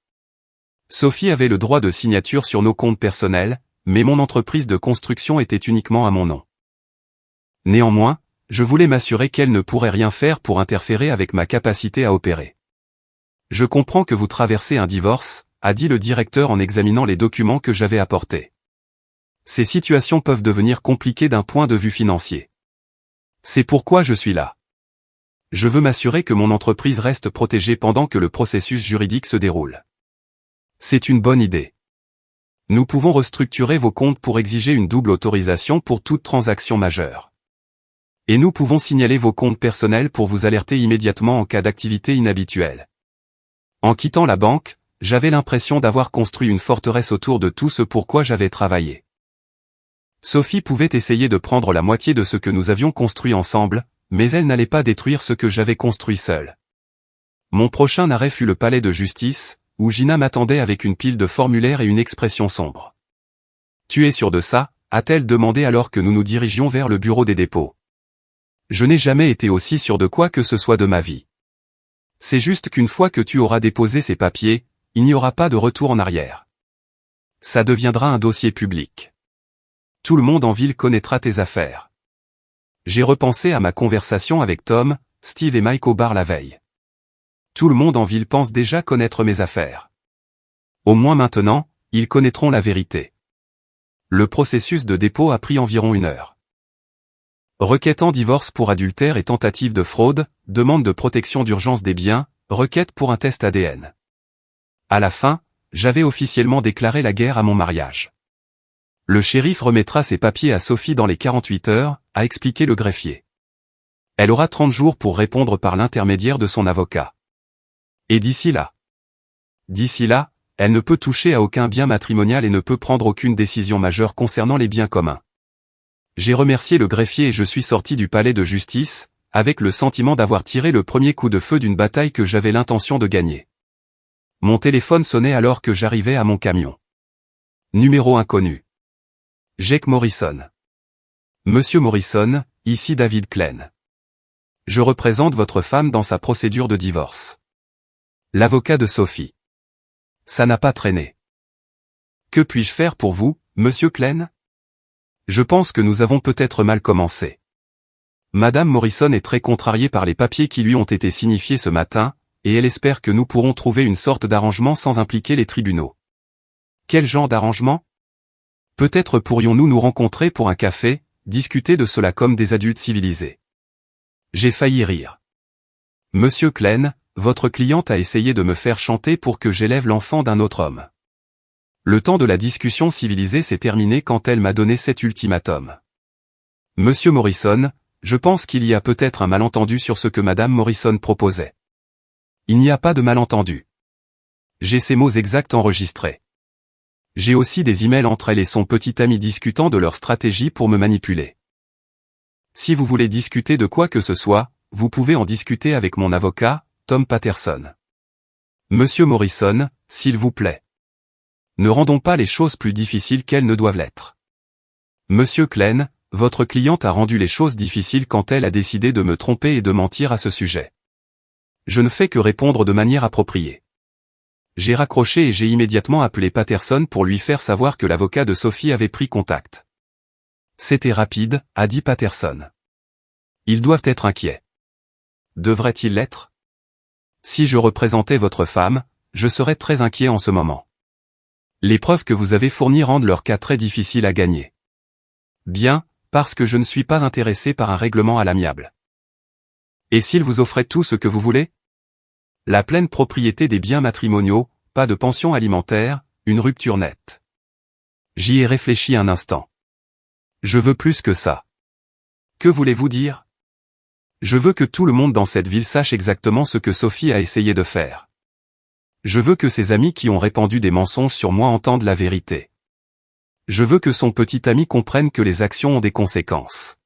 Sophie avait le droit de signature sur nos comptes personnels, mais mon entreprise de construction était uniquement à mon nom. Néanmoins, je voulais m'assurer qu'elle ne pourrait rien faire pour interférer avec ma capacité à opérer. Je comprends que vous traversez un divorce, a dit le directeur en examinant les documents que j'avais apportés. Ces situations peuvent devenir compliquées d'un point de vue financier. C'est pourquoi je suis là. Je veux m'assurer que mon entreprise reste protégée pendant que le processus juridique se déroule. C'est une bonne idée. Nous pouvons restructurer vos comptes pour exiger une double autorisation pour toute transaction majeure. Et nous pouvons signaler vos comptes personnels pour vous alerter immédiatement en cas d'activité inhabituelle. En quittant la banque, j'avais l'impression d'avoir construit une forteresse autour de tout ce pour quoi j'avais travaillé. Sophie pouvait essayer de prendre la moitié de ce que nous avions construit ensemble, mais elle n'allait pas détruire ce que j'avais construit seul. Mon prochain arrêt fut le palais de justice, où Gina m'attendait avec une pile de formulaires et une expression sombre. « Tu es sûr de ça ?» a-t-elle demandé alors que nous nous dirigions vers le bureau des dépôts. Je n'ai jamais été aussi sûr de quoi que ce soit de ma vie. C'est juste qu'une fois que tu auras déposé ces papiers, il n'y aura pas de retour en arrière. Ça deviendra un dossier public. Tout le monde en ville connaîtra tes affaires. J'ai repensé à ma conversation avec Tom, Steve et Mike au bar la veille. Tout le monde en ville pense déjà connaître mes affaires. Au moins maintenant, ils connaîtront la vérité. Le processus de dépôt a pris environ 1 heure. Requête en divorce pour adultère et tentative de fraude, demande de protection d'urgence des biens, requête pour un test ADN. À la fin, j'avais officiellement déclaré la guerre à mon mariage. Le shérif remettra ses papiers à Sophie dans les 48 heures, a expliqué le greffier. Elle aura 30 jours pour répondre par l'intermédiaire de son avocat. Et d'ici là, elle ne peut toucher à aucun bien matrimonial et ne peut prendre aucune décision majeure concernant les biens communs. J'ai remercié le greffier et je suis sorti du palais de justice, avec le sentiment d'avoir tiré le premier coup de feu d'une bataille que j'avais l'intention de gagner. Mon téléphone sonnait alors que j'arrivais à mon camion. Numéro inconnu. Jake Morrison. Monsieur Morrison, ici David Klein. Je représente votre femme dans sa procédure de divorce. L'avocat de Sophie. Ça n'a pas traîné. Que puis-je faire pour vous, monsieur Klein? Je pense que nous avons peut-être mal commencé. Madame Morrison est très contrariée par les papiers qui lui ont été signifiés ce matin, et elle espère que nous pourrons trouver une sorte d'arrangement sans impliquer les tribunaux. Quel genre d'arrangement? Peut-être pourrions-nous nous rencontrer pour un café, discuter de cela comme des adultes civilisés. J'ai failli rire. Monsieur Klein, votre cliente a essayé de me faire chanter pour que j'élève l'enfant d'un autre homme. Le temps de la discussion civilisée s'est terminé quand elle m'a donné cet ultimatum. Monsieur Morrison, je pense qu'il y a peut-être un malentendu sur ce que Madame Morrison proposait. Il n'y a pas de malentendu. J'ai ces mots exacts enregistrés. J'ai aussi des emails entre elle et son petit ami discutant de leur stratégie pour me manipuler. Si vous voulez discuter de quoi que ce soit, vous pouvez en discuter avec mon avocat, Tom Patterson. Monsieur Morrison, s'il vous plaît. Ne rendons pas les choses plus difficiles qu'elles ne doivent l'être. Monsieur Klein, votre cliente a rendu les choses difficiles quand elle a décidé de me tromper et de mentir à ce sujet. Je ne fais que répondre de manière appropriée. J'ai raccroché et j'ai immédiatement appelé Patterson pour lui faire savoir que l'avocat de Sophie avait pris contact. C'était rapide, a dit Patterson. Ils doivent être inquiets. Devraient-ils l'être? Si je représentais votre femme, je serais très inquiet en ce moment. Les preuves que vous avez fournies rendent leur cas très difficile à gagner. Bien, parce que je ne suis pas intéressé par un règlement à l'amiable. Et s'il vous offrait tout ce que vous voulez? La pleine propriété des biens matrimoniaux, pas de pension alimentaire, une rupture nette. J'y ai réfléchi un instant. Je veux plus que ça. Que voulez-vous dire? Je veux que tout le monde dans cette ville sache exactement ce que Sophie a essayé de faire. Je veux que ses amis qui ont répandu des mensonges sur moi entendent la vérité. Je veux que son petit ami comprenne que les actions ont des conséquences.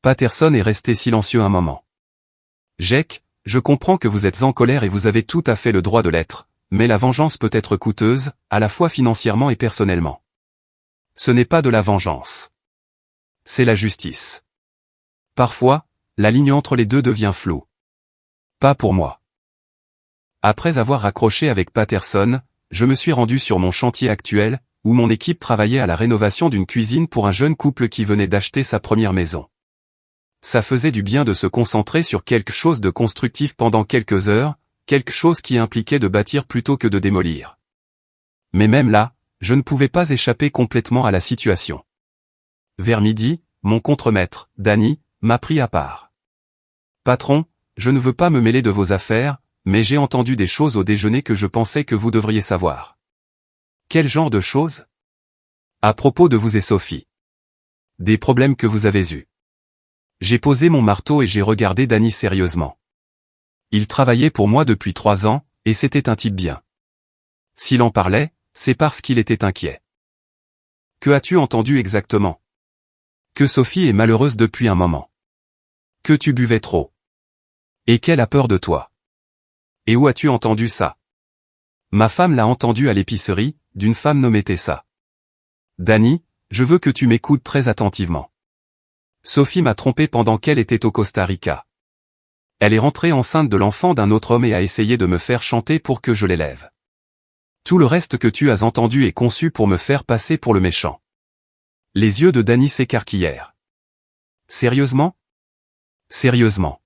Patterson est resté silencieux un moment. Jake, je comprends que vous êtes en colère et vous avez tout à fait le droit de l'être, mais la vengeance peut être coûteuse, à la fois financièrement et personnellement. Ce n'est pas de la vengeance. C'est la justice. Parfois, la ligne entre les deux devient floue. Pas pour moi. Après avoir raccroché avec Patterson, je me suis rendu sur mon chantier actuel, où mon équipe travaillait à la rénovation d'une cuisine pour un jeune couple qui venait d'acheter sa première maison. Ça faisait du bien de se concentrer sur quelque chose de constructif pendant quelques heures, quelque chose qui impliquait de bâtir plutôt que de démolir. Mais même là, je ne pouvais pas échapper complètement à la situation. Vers midi, mon contremaître, Danny, m'a pris à part. Patron, je ne veux pas me mêler de vos affaires, mais j'ai entendu des choses au déjeuner que je pensais que vous devriez savoir. Quel genre de choses? À propos de vous et Sophie. Des problèmes que vous avez eus. J'ai posé mon marteau et j'ai regardé Danny sérieusement. Il travaillait pour moi depuis 3 ans, et c'était un type bien. S'il en parlait, c'est parce qu'il était inquiet. Que as-tu entendu exactement? Que Sophie est malheureuse depuis un moment. Que tu buvais trop. Et qu'elle a peur de toi. Et où as-tu entendu ça? Ma femme l'a entendu à l'épicerie, d'une femme nommée Tessa. Danny, je veux que tu m'écoutes très attentivement. Sophie m'a trompé pendant qu'elle était au Costa Rica. Elle est rentrée enceinte de l'enfant d'un autre homme et a essayé de me faire chanter pour que je l'élève. Tout le reste que tu as entendu est conçu pour me faire passer pour le méchant. Les yeux de Danny s'écarquillèrent. Sérieusement? Sérieusement.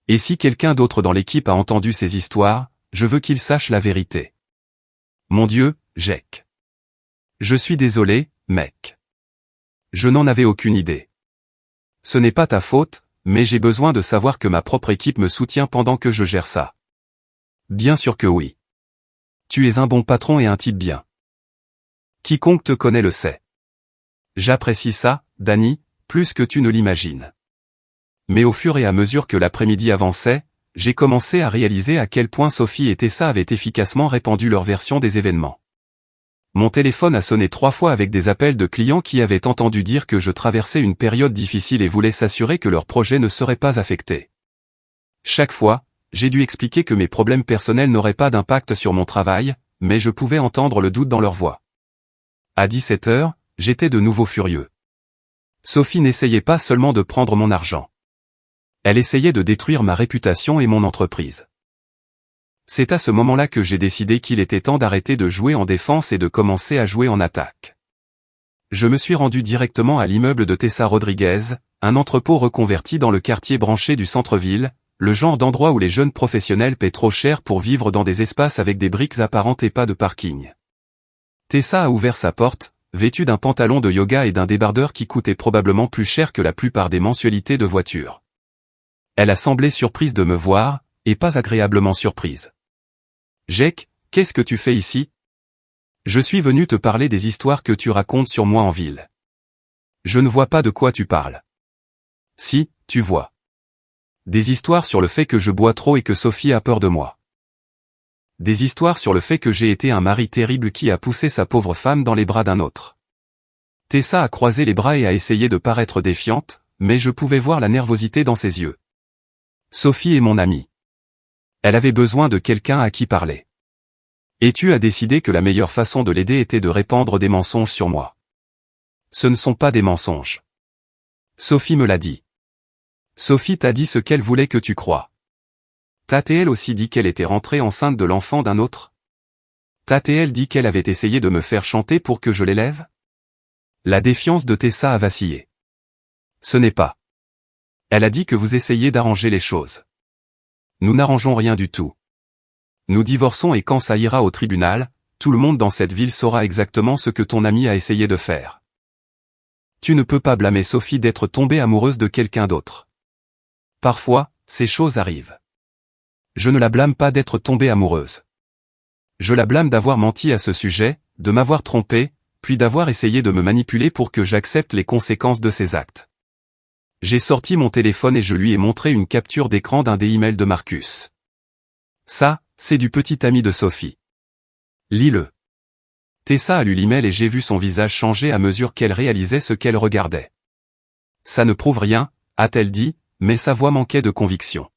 Et si quelqu'un d'autre dans l'équipe a entendu ces histoires, je veux qu'il sache la vérité. Mon Dieu, Jake. Je suis désolé, mec. Je n'en avais aucune idée. Ce n'est pas ta faute, mais j'ai besoin de savoir que ma propre équipe me soutient pendant que je gère ça. Bien sûr que oui. Tu es un bon patron et un type bien. Quiconque te connaît le sait. J'apprécie ça, Danny, plus que tu ne l'imagines. Mais au fur et à mesure que l'après-midi avançait, j'ai commencé à réaliser à quel point Sophie et Tessa avaient efficacement répandu leur version des événements. Mon téléphone a sonné 3 fois avec des appels de clients qui avaient entendu dire que je traversais une période difficile et voulaient s'assurer que leur projet ne serait pas affecté. Chaque fois, j'ai dû expliquer que mes problèmes personnels n'auraient pas d'impact sur mon travail, mais je pouvais entendre le doute dans leur voix. À 17 heures, j'étais de nouveau furieux. Sophie n'essayait pas seulement de prendre mon argent. Elle essayait de détruire ma réputation et mon entreprise. C'est à ce moment-là que j'ai décidé qu'il était temps d'arrêter de jouer en défense et de commencer à jouer en attaque. Je me suis rendu directement à l'immeuble de Tessa Rodriguez, un entrepôt reconverti dans le quartier branché du centre-ville, le genre d'endroit où les jeunes professionnels paient trop cher pour vivre dans des espaces avec des briques apparentes et pas de parking. Tessa a ouvert sa porte, vêtue d'un pantalon de yoga et d'un débardeur qui coûtait probablement plus cher que la plupart des mensualités de voiture. Elle a semblé surprise de me voir, et pas agréablement surprise. Jake, qu'est-ce que tu fais ici? Je suis venu te parler des histoires que tu racontes sur moi en ville. Je ne vois pas de quoi tu parles. Si, tu vois. Des histoires sur le fait que je bois trop et que Sophie a peur de moi. Des histoires sur le fait que j'ai été un mari terrible qui a poussé sa pauvre femme dans les bras d'un autre. Tessa a croisé les bras et a essayé de paraître défiante, mais je pouvais voir la nervosité dans ses yeux. Sophie est mon amie. Elle avait besoin de quelqu'un à qui parler. Et tu as décidé que la meilleure façon de l'aider était de répandre des mensonges sur moi. Ce ne sont pas des mensonges. Sophie me l'a dit. Sophie t'a dit ce qu'elle voulait que tu crois. T'a-t-elle aussi dit qu'elle était rentrée enceinte de l'enfant d'un autre? T'a-t-elle dit qu'elle avait essayé de me faire chanter pour que je l'élève? La défiance de Tessa a vacillé. Ce n'est pas. Elle a dit que vous essayez d'arranger les choses. Nous n'arrangeons rien du tout. Nous divorçons et quand ça ira au tribunal, tout le monde dans cette ville saura exactement ce que ton ami a essayé de faire. Tu ne peux pas blâmer Sophie d'être tombée amoureuse de quelqu'un d'autre. Parfois, ces choses arrivent. Je ne la blâme pas d'être tombée amoureuse. Je la blâme d'avoir menti à ce sujet, de m'avoir trompé, puis d'avoir essayé de me manipuler pour que j'accepte les conséquences de ses actes. J'ai sorti mon téléphone et je lui ai montré une capture d'écran d'un des emails de Marcus. Ça, c'est du petit ami de Sophie. Lis-le. Tessa a lu l'email et j'ai vu son visage changer à mesure qu'elle réalisait ce qu'elle regardait. Ça ne prouve rien, a-t-elle dit, mais sa voix manquait de conviction.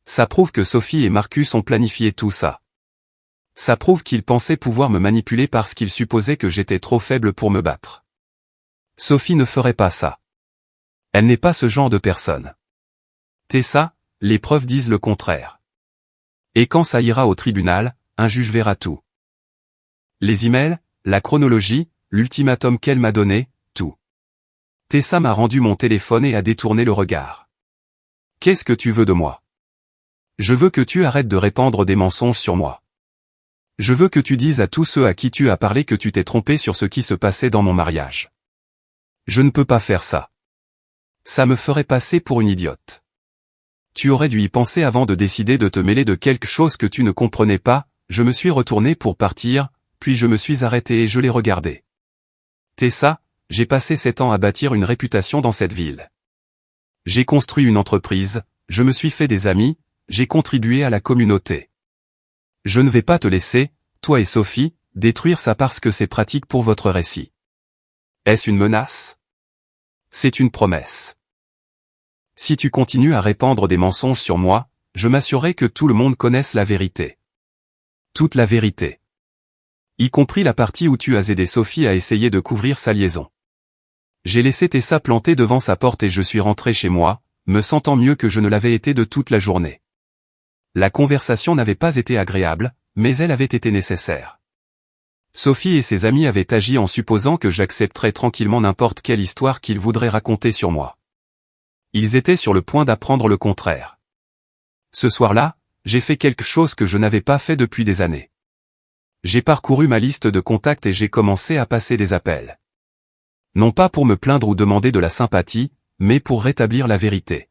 Ça prouve que Sophie et Marcus ont planifié tout ça. Ça prouve qu'ils pensaient pouvoir me manipuler parce qu'ils supposaient que j'étais trop faible pour me battre. Sophie ne ferait pas ça. Elle n'est pas ce genre de personne. Tessa, les preuves disent le contraire. Et quand ça ira au tribunal, un juge verra tout. Les emails, la chronologie, l'ultimatum qu'elle m'a donné, tout. Tessa m'a rendu mon téléphone et a détourné le regard. Qu'est-ce que tu veux de moi? Je veux que tu arrêtes de répandre des mensonges sur moi. Je veux que tu dises à tous ceux à qui tu as parlé que tu t'es trompé sur ce qui se passait dans mon mariage. Je ne peux pas faire ça. Ça me ferait passer pour une idiote. Tu aurais dû y penser avant de décider de te mêler de quelque chose que tu ne comprenais pas. Je me suis retourné pour partir, puis je me suis arrêté et je l'ai regardé. Tessa, j'ai passé 7 ans à bâtir une réputation dans cette ville. J'ai construit une entreprise, je me suis fait des amis, j'ai contribué à la communauté. Je ne vais pas te laisser, toi et Sophie, détruire ça parce que c'est pratique pour votre récit. Est-ce une menace? C'est une promesse. Si tu continues à répandre des mensonges sur moi, je m'assurerai que tout le monde connaisse la vérité. Toute la vérité. Y compris la partie où tu as aidé Sophie à essayer de couvrir sa liaison. J'ai laissé Tessa plantée devant sa porte et je suis rentré chez moi, me sentant mieux que je ne l'avais été de toute la journée. La conversation n'avait pas été agréable, mais elle avait été nécessaire. Sophie et ses amis avaient agi en supposant que j'accepterais tranquillement n'importe quelle histoire qu'ils voudraient raconter sur moi. Ils étaient sur le point d'apprendre le contraire. Ce soir-là, j'ai fait quelque chose que je n'avais pas fait depuis des années. J'ai parcouru ma liste de contacts et j'ai commencé à passer des appels. Non pas pour me plaindre ou demander de la sympathie, mais pour rétablir la vérité.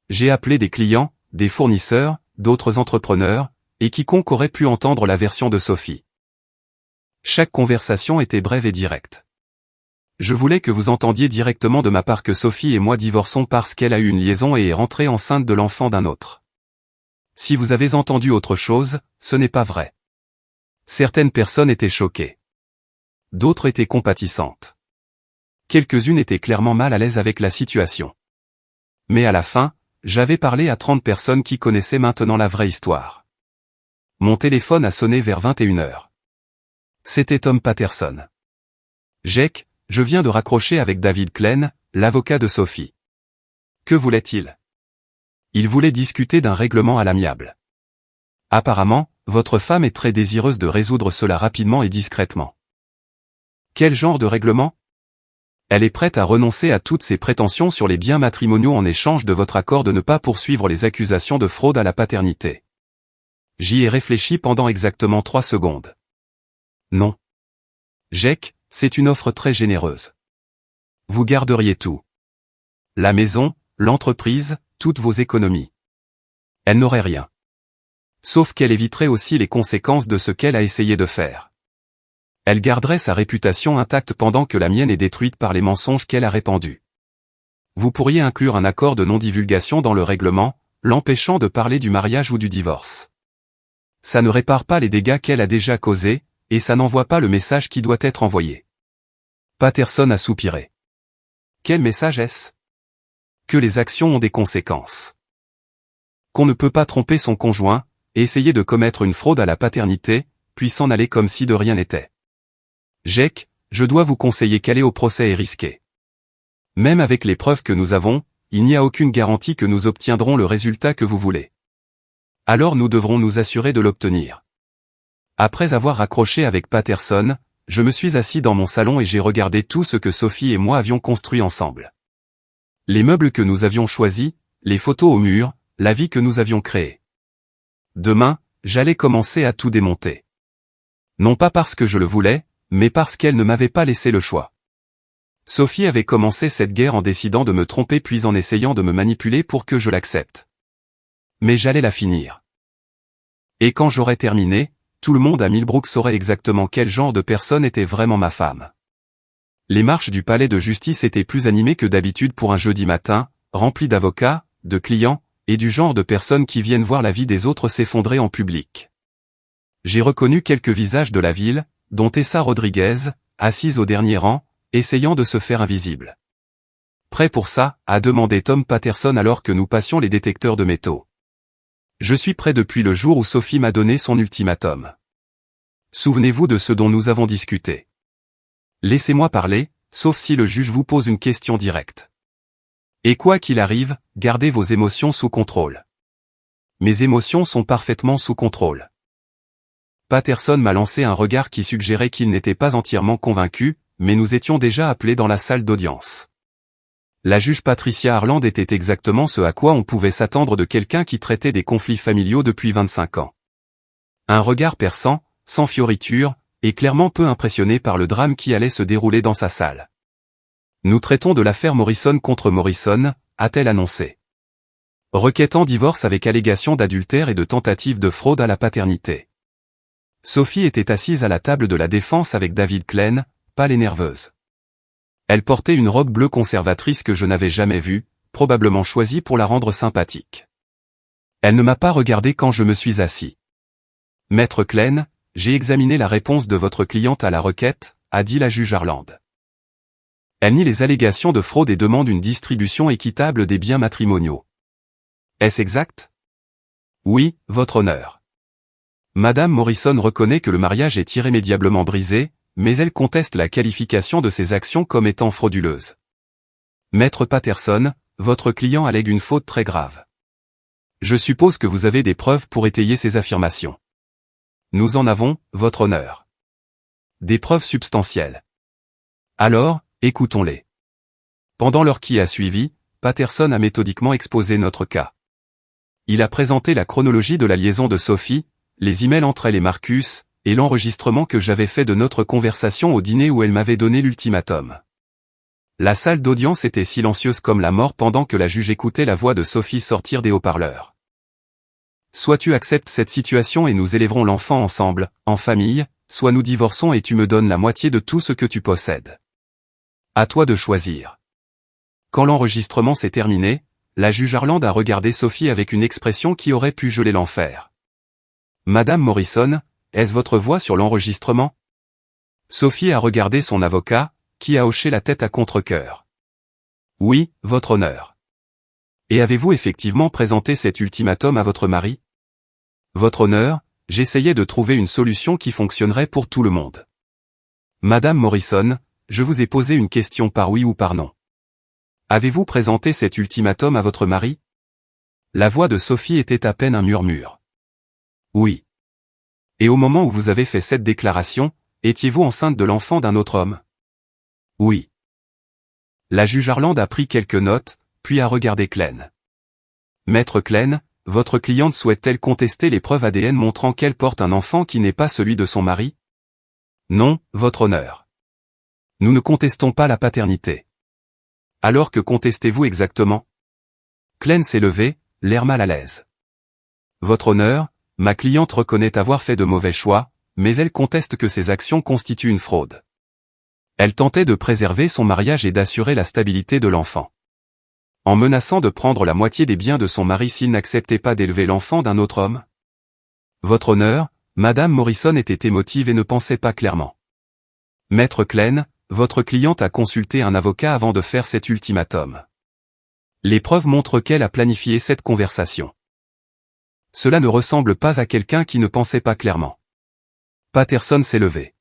J'ai appelé des clients, des fournisseurs, d'autres entrepreneurs, et quiconque aurait pu entendre la version de Sophie. Chaque conversation était brève et directe. Je voulais que vous entendiez directement de ma part que Sophie et moi divorçons parce qu'elle a eu une liaison et est rentrée enceinte de l'enfant d'un autre. Si vous avez entendu autre chose, ce n'est pas vrai. Certaines personnes étaient choquées. D'autres étaient compatissantes. Quelques-unes étaient clairement mal à l'aise avec la situation. Mais à la fin, j'avais parlé à 30 personnes qui connaissaient maintenant la vraie histoire. Mon téléphone a sonné vers 21h. C'était Tom Patterson. Jake, je viens de raccrocher avec David Klein, l'avocat de Sophie. Que voulait-il? Il voulait discuter d'un règlement à l'amiable. Apparemment, votre femme est très désireuse de résoudre cela rapidement et discrètement. Quel genre de règlement? Elle est prête à renoncer à toutes ses prétentions sur les biens matrimoniaux en échange de votre accord de ne pas poursuivre les accusations de fraude à la paternité. J'y ai réfléchi pendant exactement 3 secondes. Non. Jake, c'est une offre très généreuse. Vous garderiez tout. La maison, l'entreprise, toutes vos économies. Elle n'aurait rien. Sauf qu'elle éviterait aussi les conséquences de ce qu'elle a essayé de faire. Elle garderait sa réputation intacte pendant que la mienne est détruite par les mensonges qu'elle a répandus. Vous pourriez inclure un accord de non-divulgation dans le règlement, l'empêchant de parler du mariage ou du divorce. Ça ne répare pas les dégâts qu'elle a déjà causés, et ça n'envoie pas le message qui doit être envoyé. Patterson a soupiré. Quel message est-ce? Que les actions ont des conséquences. Qu'on ne peut pas tromper son conjoint, essayer de commettre une fraude à la paternité, puis s'en aller comme si de rien n'était. Jake, je dois vous conseiller qu'aller au procès est risqué. Même avec les preuves que nous avons, il n'y a aucune garantie que nous obtiendrons le résultat que vous voulez. Alors nous devrons nous assurer de l'obtenir. Après avoir raccroché avec Patterson, je me suis assis dans mon salon et j'ai regardé tout ce que Sophie et moi avions construit ensemble. Les meubles que nous avions choisis, les photos au mur, la vie que nous avions créée. Demain, j'allais commencer à tout démonter. Non pas parce que je le voulais, mais parce qu'elle ne m'avait pas laissé le choix. Sophie avait commencé cette guerre en décidant de me tromper puis en essayant de me manipuler pour que je l'accepte. Mais j'allais la finir. Et quand j'aurais terminé, tout le monde à Millbrook saurait exactement quel genre de personne était vraiment ma femme. Les marches du palais de justice étaient plus animées que d'habitude pour un jeudi matin, remplies d'avocats, de clients, et du genre de personnes qui viennent voir la vie des autres s'effondrer en public. J'ai reconnu quelques visages de la ville, dont Tessa Rodriguez, assise au dernier rang, essayant de se faire invisible. Prêt pour ça, a demandé Tom Patterson alors que nous passions les détecteurs de métaux. Je suis prêt depuis le jour où Sophie m'a donné son ultimatum. Souvenez-vous de ce dont nous avons discuté. Laissez-moi parler, sauf si le juge vous pose une question directe. Et quoi qu'il arrive, gardez vos émotions sous contrôle. Mes émotions sont parfaitement sous contrôle. Patterson m'a lancé un regard qui suggérait qu'il n'était pas entièrement convaincu, mais nous étions déjà appelés dans la salle d'audience. La juge Patricia Harland était exactement ce à quoi on pouvait s'attendre de quelqu'un qui traitait des conflits familiaux depuis 25 ans. Un regard perçant, sans fioriture, et clairement peu impressionné par le drame qui allait se dérouler dans sa salle. Nous traitons de l'affaire Morrison contre Morrison, a-t-elle annoncé. Requête en divorce avec allégation d'adultère et de tentative de fraude à la paternité. Sophie était assise à la table de la défense avec David Klein, pâle et nerveuse. Elle portait une robe bleue conservatrice que je n'avais jamais vue, probablement choisie pour la rendre sympathique. Elle ne m'a pas regardé quand je me suis assis. Maître Klein, j'ai examiné la réponse de votre cliente à la requête, a dit la juge Harland. Elle nie les allégations de fraude et demande une distribution équitable des biens matrimoniaux. Est-ce exact? Oui, votre honneur. Madame Morrison reconnaît que le mariage est irrémédiablement brisé, mais elle conteste la qualification de ses actions comme étant frauduleuses. Maître Patterson, votre client allègue une faute très grave. Je suppose que vous avez des preuves pour étayer ces affirmations. Nous en avons, votre honneur. Des preuves substantielles. Alors, écoutons-les. Pendant l'heure qui a suivi, Patterson a méthodiquement exposé notre cas. Il a présenté la chronologie de la liaison de Sophie, les emails entre elle et Marcus, et l'enregistrement que j'avais fait de notre conversation au dîner où elle m'avait donné l'ultimatum. La salle d'audience était silencieuse comme la mort pendant que la juge écoutait la voix de Sophie sortir des haut-parleurs. Soit tu acceptes cette situation et nous élèverons l'enfant ensemble, en famille, soit nous divorçons et tu me donnes la moitié de tout ce que tu possèdes. À toi de choisir. Quand l'enregistrement s'est terminé, la juge Harland a regardé Sophie avec une expression qui aurait pu geler l'enfer. Madame Morrison, est-ce votre voix sur l'enregistrement? Sophie a regardé son avocat, qui a hoché la tête à contre-cœur. Oui, votre honneur. Et avez-vous effectivement présenté cet ultimatum à votre mari? Votre honneur, j'essayais de trouver une solution qui fonctionnerait pour tout le monde. Madame Morrison, je vous ai posé une question par oui ou par non. Avez-vous présenté cet ultimatum à votre mari? La voix de Sophie était à peine un murmure. Oui. Et au moment où vous avez fait cette déclaration, étiez-vous enceinte de l'enfant d'un autre homme? Oui. La juge Harland a pris quelques notes, puis a regardé Klein. Maître Klein, votre cliente souhaite-t-elle contester les preuves ADN montrant qu'elle porte un enfant qui n'est pas celui de son mari? Non, votre honneur. Nous ne contestons pas la paternité. Alors que contestez-vous exactement? Klein s'est levé, l'air mal à l'aise. Votre honneur, ma cliente reconnaît avoir fait de mauvais choix, mais elle conteste que ses actions constituent une fraude. Elle tentait de préserver son mariage et d'assurer la stabilité de l'enfant. En menaçant de prendre la moitié des biens de son mari s'il n'acceptait pas d'élever l'enfant d'un autre homme. Votre honneur, Madame Morrison était émotive et ne pensait pas clairement. Maître Klein, votre cliente a consulté un avocat avant de faire cet ultimatum. Les preuves montrent qu'elle a planifié cette conversation. Cela ne ressemble pas à quelqu'un qui ne pensait pas clairement. Patterson s'est levé.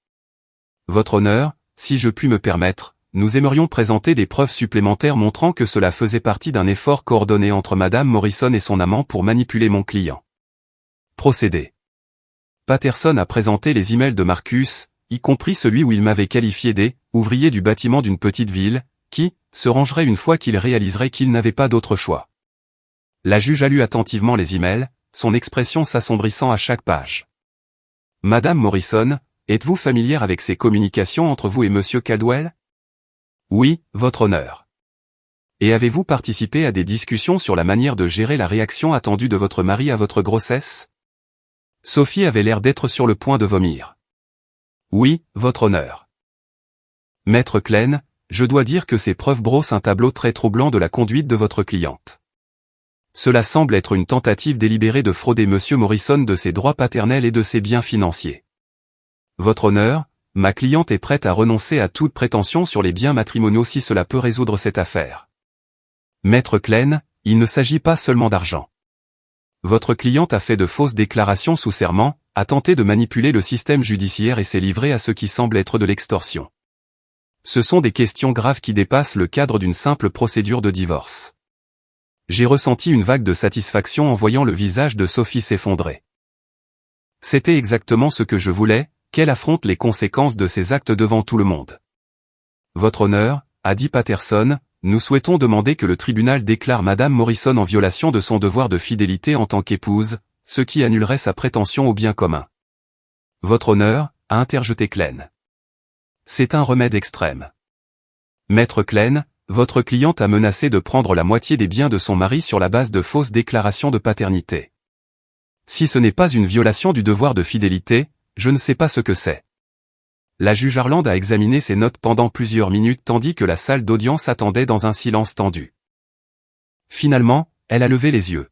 Votre honneur, si je puis me permettre, nous aimerions présenter des preuves supplémentaires montrant que cela faisait partie d'un effort coordonné entre Madame Morrison et son amant pour manipuler mon client. Procédez. Patterson a présenté les emails de Marcus, y compris celui où il m'avait qualifié d'ouvrier du bâtiment d'une petite ville, qui se rangerait une fois qu'il réaliserait qu'il n'avait pas d'autre choix. La juge a lu attentivement les emails, son expression s'assombrissant à chaque page. Madame Morrison, êtes-vous familière avec ces communications entre vous et Monsieur Caldwell? Oui, votre honneur. Et avez-vous participé à des discussions sur la manière de gérer la réaction attendue de votre mari à votre grossesse? Sophie avait l'air d'être sur le point de vomir. Oui, votre honneur. Maître Klein, je dois dire que ces preuves brossent un tableau très troublant de la conduite de votre cliente. Cela semble être une tentative délibérée de frauder Monsieur Morrison de ses droits paternels et de ses biens financiers. Votre honneur, ma cliente est prête à renoncer à toute prétention sur les biens matrimoniaux si cela peut résoudre cette affaire. Maître Klein, il ne s'agit pas seulement d'argent. Votre cliente a fait de fausses déclarations sous serment, a tenté de manipuler le système judiciaire et s'est livrée à ce qui semble être de l'extorsion. Ce sont des questions graves qui dépassent le cadre d'une simple procédure de divorce. J'ai ressenti une vague de satisfaction en voyant le visage de Sophie s'effondrer. C'était exactement ce que je voulais, qu'elle affronte les conséquences de ses actes devant tout le monde. Votre honneur, a dit Patterson, nous souhaitons demander que le tribunal déclare Madame Morrison en violation de son devoir de fidélité en tant qu'épouse, ce qui annulerait sa prétention au bien commun. Votre honneur, a interjeté Klein. C'est un remède extrême. Maître Klein, votre cliente a menacé de prendre la moitié des biens de son mari sur la base de fausses déclarations de paternité. Si ce n'est pas une violation du devoir de fidélité, je ne sais pas ce que c'est. La juge Harland a examiné ses notes pendant plusieurs minutes tandis que la salle d'audience attendait dans un silence tendu. Finalement, elle a levé les yeux.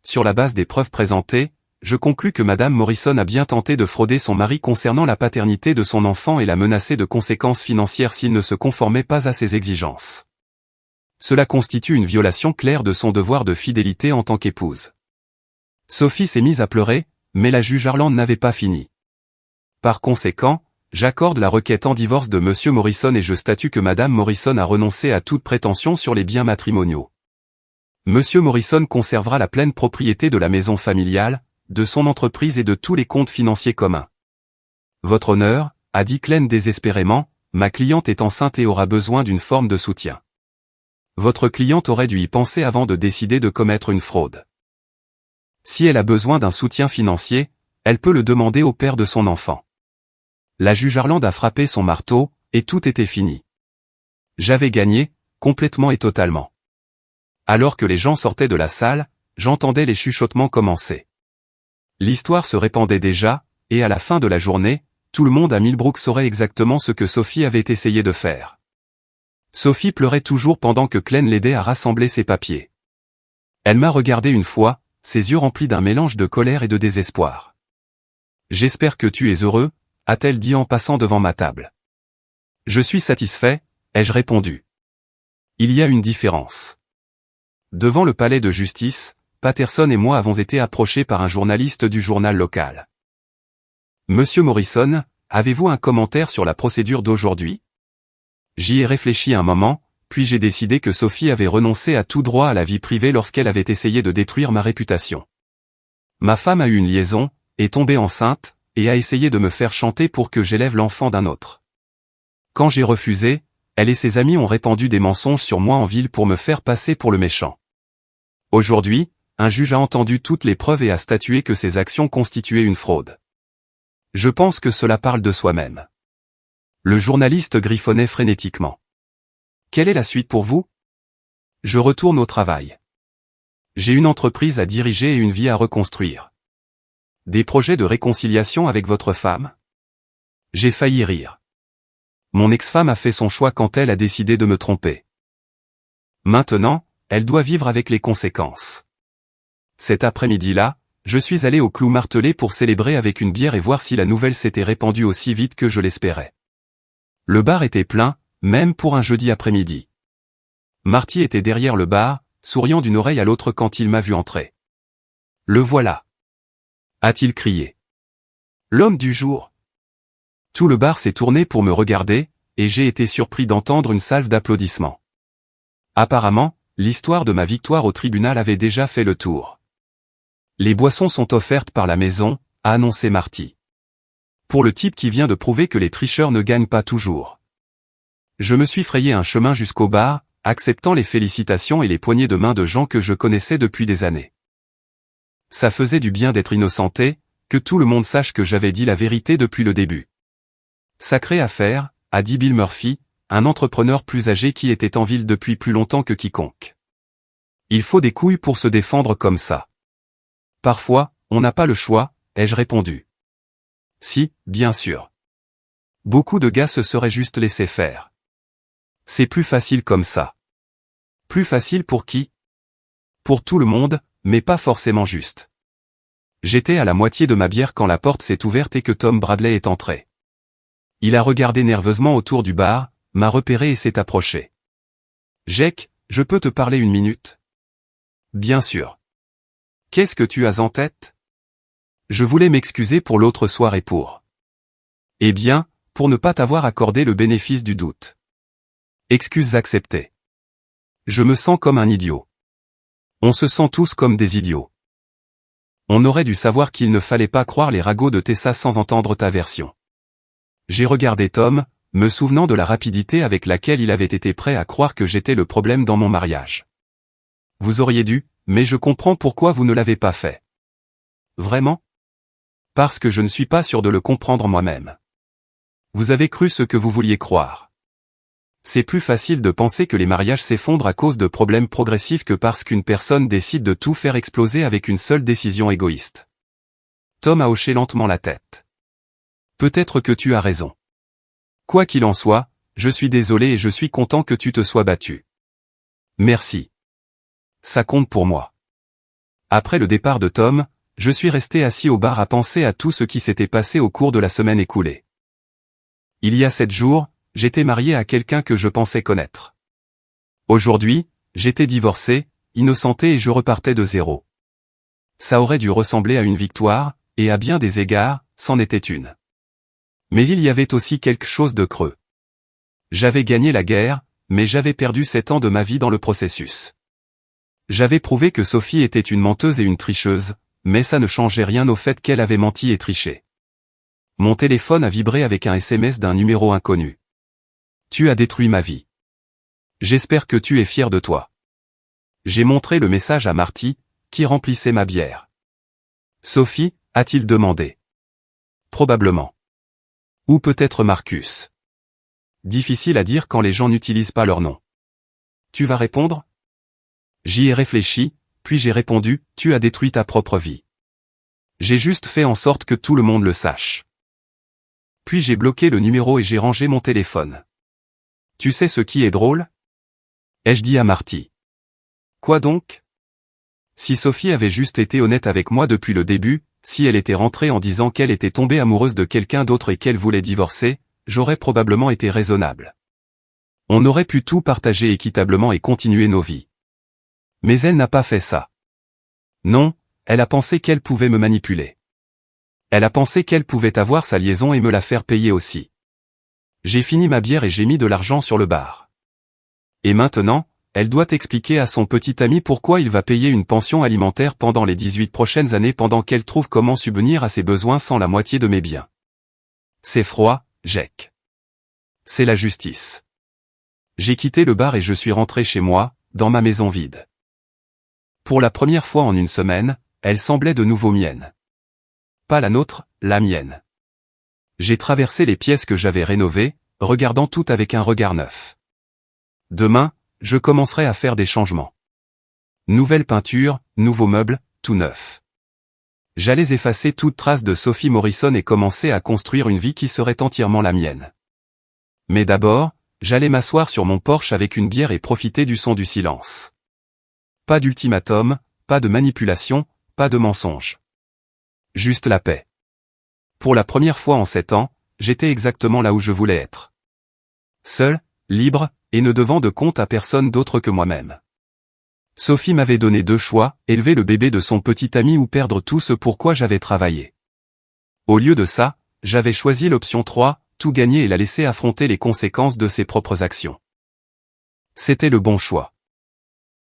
Sur la base des preuves présentées, je conclus que Madame Morrison a bien tenté de frauder son mari concernant la paternité de son enfant et l'a menacé de conséquences financières s'il ne se conformait pas à ses exigences. Cela constitue une violation claire de son devoir de fidélité en tant qu'épouse. Sophie s'est mise à pleurer, mais la juge Harland n'avait pas fini. Par conséquent, j'accorde la requête en divorce de Monsieur Morrison et je statue que Madame Morrison a renoncé à toute prétention sur les biens matrimoniaux. Monsieur Morrison conservera la pleine propriété de la maison familiale, de son entreprise et de tous les comptes financiers communs. Votre honneur, a dit Klein désespérément, ma cliente est enceinte et aura besoin d'une forme de soutien. Votre cliente aurait dû y penser avant de décider de commettre une fraude. Si elle a besoin d'un soutien financier, elle peut le demander au père de son enfant. La juge Harland a frappé son marteau, et tout était fini. J'avais gagné, complètement et totalement. Alors que les gens sortaient de la salle, j'entendais les chuchotements commencer. L'histoire se répandait déjà, et à la fin de la journée, tout le monde à Millbrook saurait exactement ce que Sophie avait essayé de faire. Sophie pleurait toujours pendant que Klein l'aidait à rassembler ses papiers. Elle m'a regardé une fois, ses yeux remplis d'un mélange de colère et de désespoir. « J'espère que tu es heureux », a-t-elle dit en passant devant ma table. « Je suis satisfait », ai-je répondu. Il y a une différence. Devant le palais de justice, Patterson et moi avons été approchés par un journaliste du journal local. « Monsieur Morrison, avez-vous un commentaire sur la procédure d'aujourd'hui ?» J'y ai réfléchi un moment, puis j'ai décidé que Sophie avait renoncé à tout droit à la vie privée lorsqu'elle avait essayé de détruire ma réputation. Ma femme a eu une liaison, est tombée enceinte, et a essayé de me faire chanter pour que j'élève l'enfant d'un autre. Quand j'ai refusé, elle et ses amis ont répandu des mensonges sur moi en ville pour me faire passer pour le méchant. Aujourd'hui, un juge a entendu toutes les preuves et a statué que ces actions constituaient une fraude. Je pense que cela parle de soi-même. Le journaliste griffonnait frénétiquement. Quelle est la suite pour vous? Je retourne au travail. J'ai une entreprise à diriger et une vie à reconstruire. Des projets de réconciliation avec votre femme? J'ai failli rire. Mon ex-femme a fait son choix quand elle a décidé de me tromper. Maintenant, elle doit vivre avec les conséquences. Cet après-midi-là, je suis allé au Clou Martelé pour célébrer avec une bière et voir si la nouvelle s'était répandue aussi vite que je l'espérais. Le bar était plein, même pour un jeudi après-midi. Marty était derrière le bar, souriant d'une oreille à l'autre quand il m'a vu entrer. « Le voilà !» a-t-il crié. « L'homme du jour !» Tout le bar s'est tourné pour me regarder, et j'ai été surpris d'entendre une salve d'applaudissements. Apparemment, l'histoire de ma victoire au tribunal avait déjà fait le tour. « Les boissons sont offertes par la maison », a annoncé Marty. Pour le type qui vient de prouver que les tricheurs ne gagnent pas toujours. Je me suis frayé un chemin jusqu'au bar, acceptant les félicitations et les poignées de main de gens que je connaissais depuis des années. Ça faisait du bien d'être innocenté, que tout le monde sache que j'avais dit la vérité depuis le début. Sacrée affaire, a dit Bill Murphy, un entrepreneur plus âgé qui était en ville depuis plus longtemps que quiconque. Il faut des couilles pour se défendre comme ça. Parfois, on n'a pas le choix, ai-je répondu. Si, bien sûr. Beaucoup de gars se seraient juste laissés faire. C'est plus facile comme ça. Plus facile pour qui? Pour tout le monde, mais pas forcément juste. J'étais à la moitié de ma bière quand la porte s'est ouverte et que Tom Bradley est entré. Il a regardé nerveusement autour du bar, m'a repéré et s'est approché. Jake, je peux te parler une minute? Bien sûr. Qu'est-ce que tu as en tête? Je voulais m'excuser pour l'autre soir et pour... Eh bien, pour ne pas t'avoir accordé le bénéfice du doute. Excuses acceptées. Je me sens comme un idiot. On se sent tous comme des idiots. On aurait dû savoir qu'il ne fallait pas croire les ragots de Tessa sans entendre ta version. J'ai regardé Tom, me souvenant de la rapidité avec laquelle il avait été prêt à croire que j'étais le problème dans mon mariage. Vous auriez dû, mais je comprends pourquoi vous ne l'avez pas fait. Vraiment? Parce que je ne suis pas sûr de le comprendre moi-même. Vous avez cru ce que vous vouliez croire. C'est plus facile de penser que les mariages s'effondrent à cause de problèmes progressifs que parce qu'une personne décide de tout faire exploser avec une seule décision égoïste. Tom a hoché lentement la tête. Peut-être que tu as raison. Quoi qu'il en soit, je suis désolé et je suis content que tu te sois battu. Merci. Ça compte pour moi. Après le départ de Tom, je suis resté assis au bar à penser à tout ce qui s'était passé au cours de la semaine écoulée. Il y a 7 jours, j'étais marié à quelqu'un que je pensais connaître. Aujourd'hui, j'étais divorcé, innocenté et je repartais de zéro. Ça aurait dû ressembler à une victoire, et à bien des égards, c'en était une. Mais il y avait aussi quelque chose de creux. J'avais gagné la guerre, mais j'avais perdu 7 ans de ma vie dans le processus. J'avais prouvé que Sophie était une menteuse et une tricheuse, mais ça ne changeait rien au fait qu'elle avait menti et triché. Mon téléphone a vibré avec un SMS d'un numéro inconnu. Tu as détruit ma vie. J'espère que tu es fier de toi. J'ai montré le message à Marty, qui remplissait ma bière. Sophie, a-t-il demandé. Probablement. Ou peut-être Marcus. Difficile à dire quand les gens n'utilisent pas leur nom. Tu vas répondre? J'y ai réfléchi, puis j'ai répondu, tu as détruit ta propre vie. J'ai juste fait en sorte que tout le monde le sache. Puis j'ai bloqué le numéro et j'ai rangé mon téléphone. Tu sais ce qui est drôle? Ai-je dit à Marty. Quoi donc? Si Sophie avait juste été honnête avec moi depuis le début, si elle était rentrée en disant qu'elle était tombée amoureuse de quelqu'un d'autre et qu'elle voulait divorcer, j'aurais probablement été raisonnable. On aurait pu tout partager équitablement et continuer nos vies. Mais elle n'a pas fait ça. Non, elle a pensé qu'elle pouvait me manipuler. Elle a pensé qu'elle pouvait avoir sa liaison et me la faire payer aussi. J'ai fini ma bière et j'ai mis de l'argent sur le bar. Et maintenant, elle doit expliquer à son petit ami pourquoi il va payer une pension alimentaire pendant les 18 prochaines années pendant qu'elle trouve comment subvenir à ses besoins sans la moitié de mes biens. C'est froid, Jake. C'est la justice. J'ai quitté le bar et je suis rentré chez moi, dans ma maison vide. Pour la première fois en une semaine, elle semblait de nouveau mienne. Pas la nôtre, la mienne. J'ai traversé les pièces que j'avais rénovées, regardant tout avec un regard neuf. Demain, je commencerai à faire des changements. Nouvelle peinture, nouveaux meubles, tout neuf. J'allais effacer toute trace de Sophie Morrison et commencer à construire une vie qui serait entièrement la mienne. Mais d'abord, j'allais m'asseoir sur mon porche avec une bière et profiter du son du silence. Pas d'ultimatum, pas de manipulation, pas de mensonge. Juste la paix. Pour la première fois en 7 ans, j'étais exactement là où je voulais être. Seul, libre, et ne devant de compte à personne d'autre que moi-même. Sophie m'avait donné 2 choix, élever le bébé de son petit ami ou perdre tout ce pour quoi j'avais travaillé. Au lieu de ça, j'avais choisi l'option 3, tout gagner et la laisser affronter les conséquences de ses propres actions. C'était le bon choix.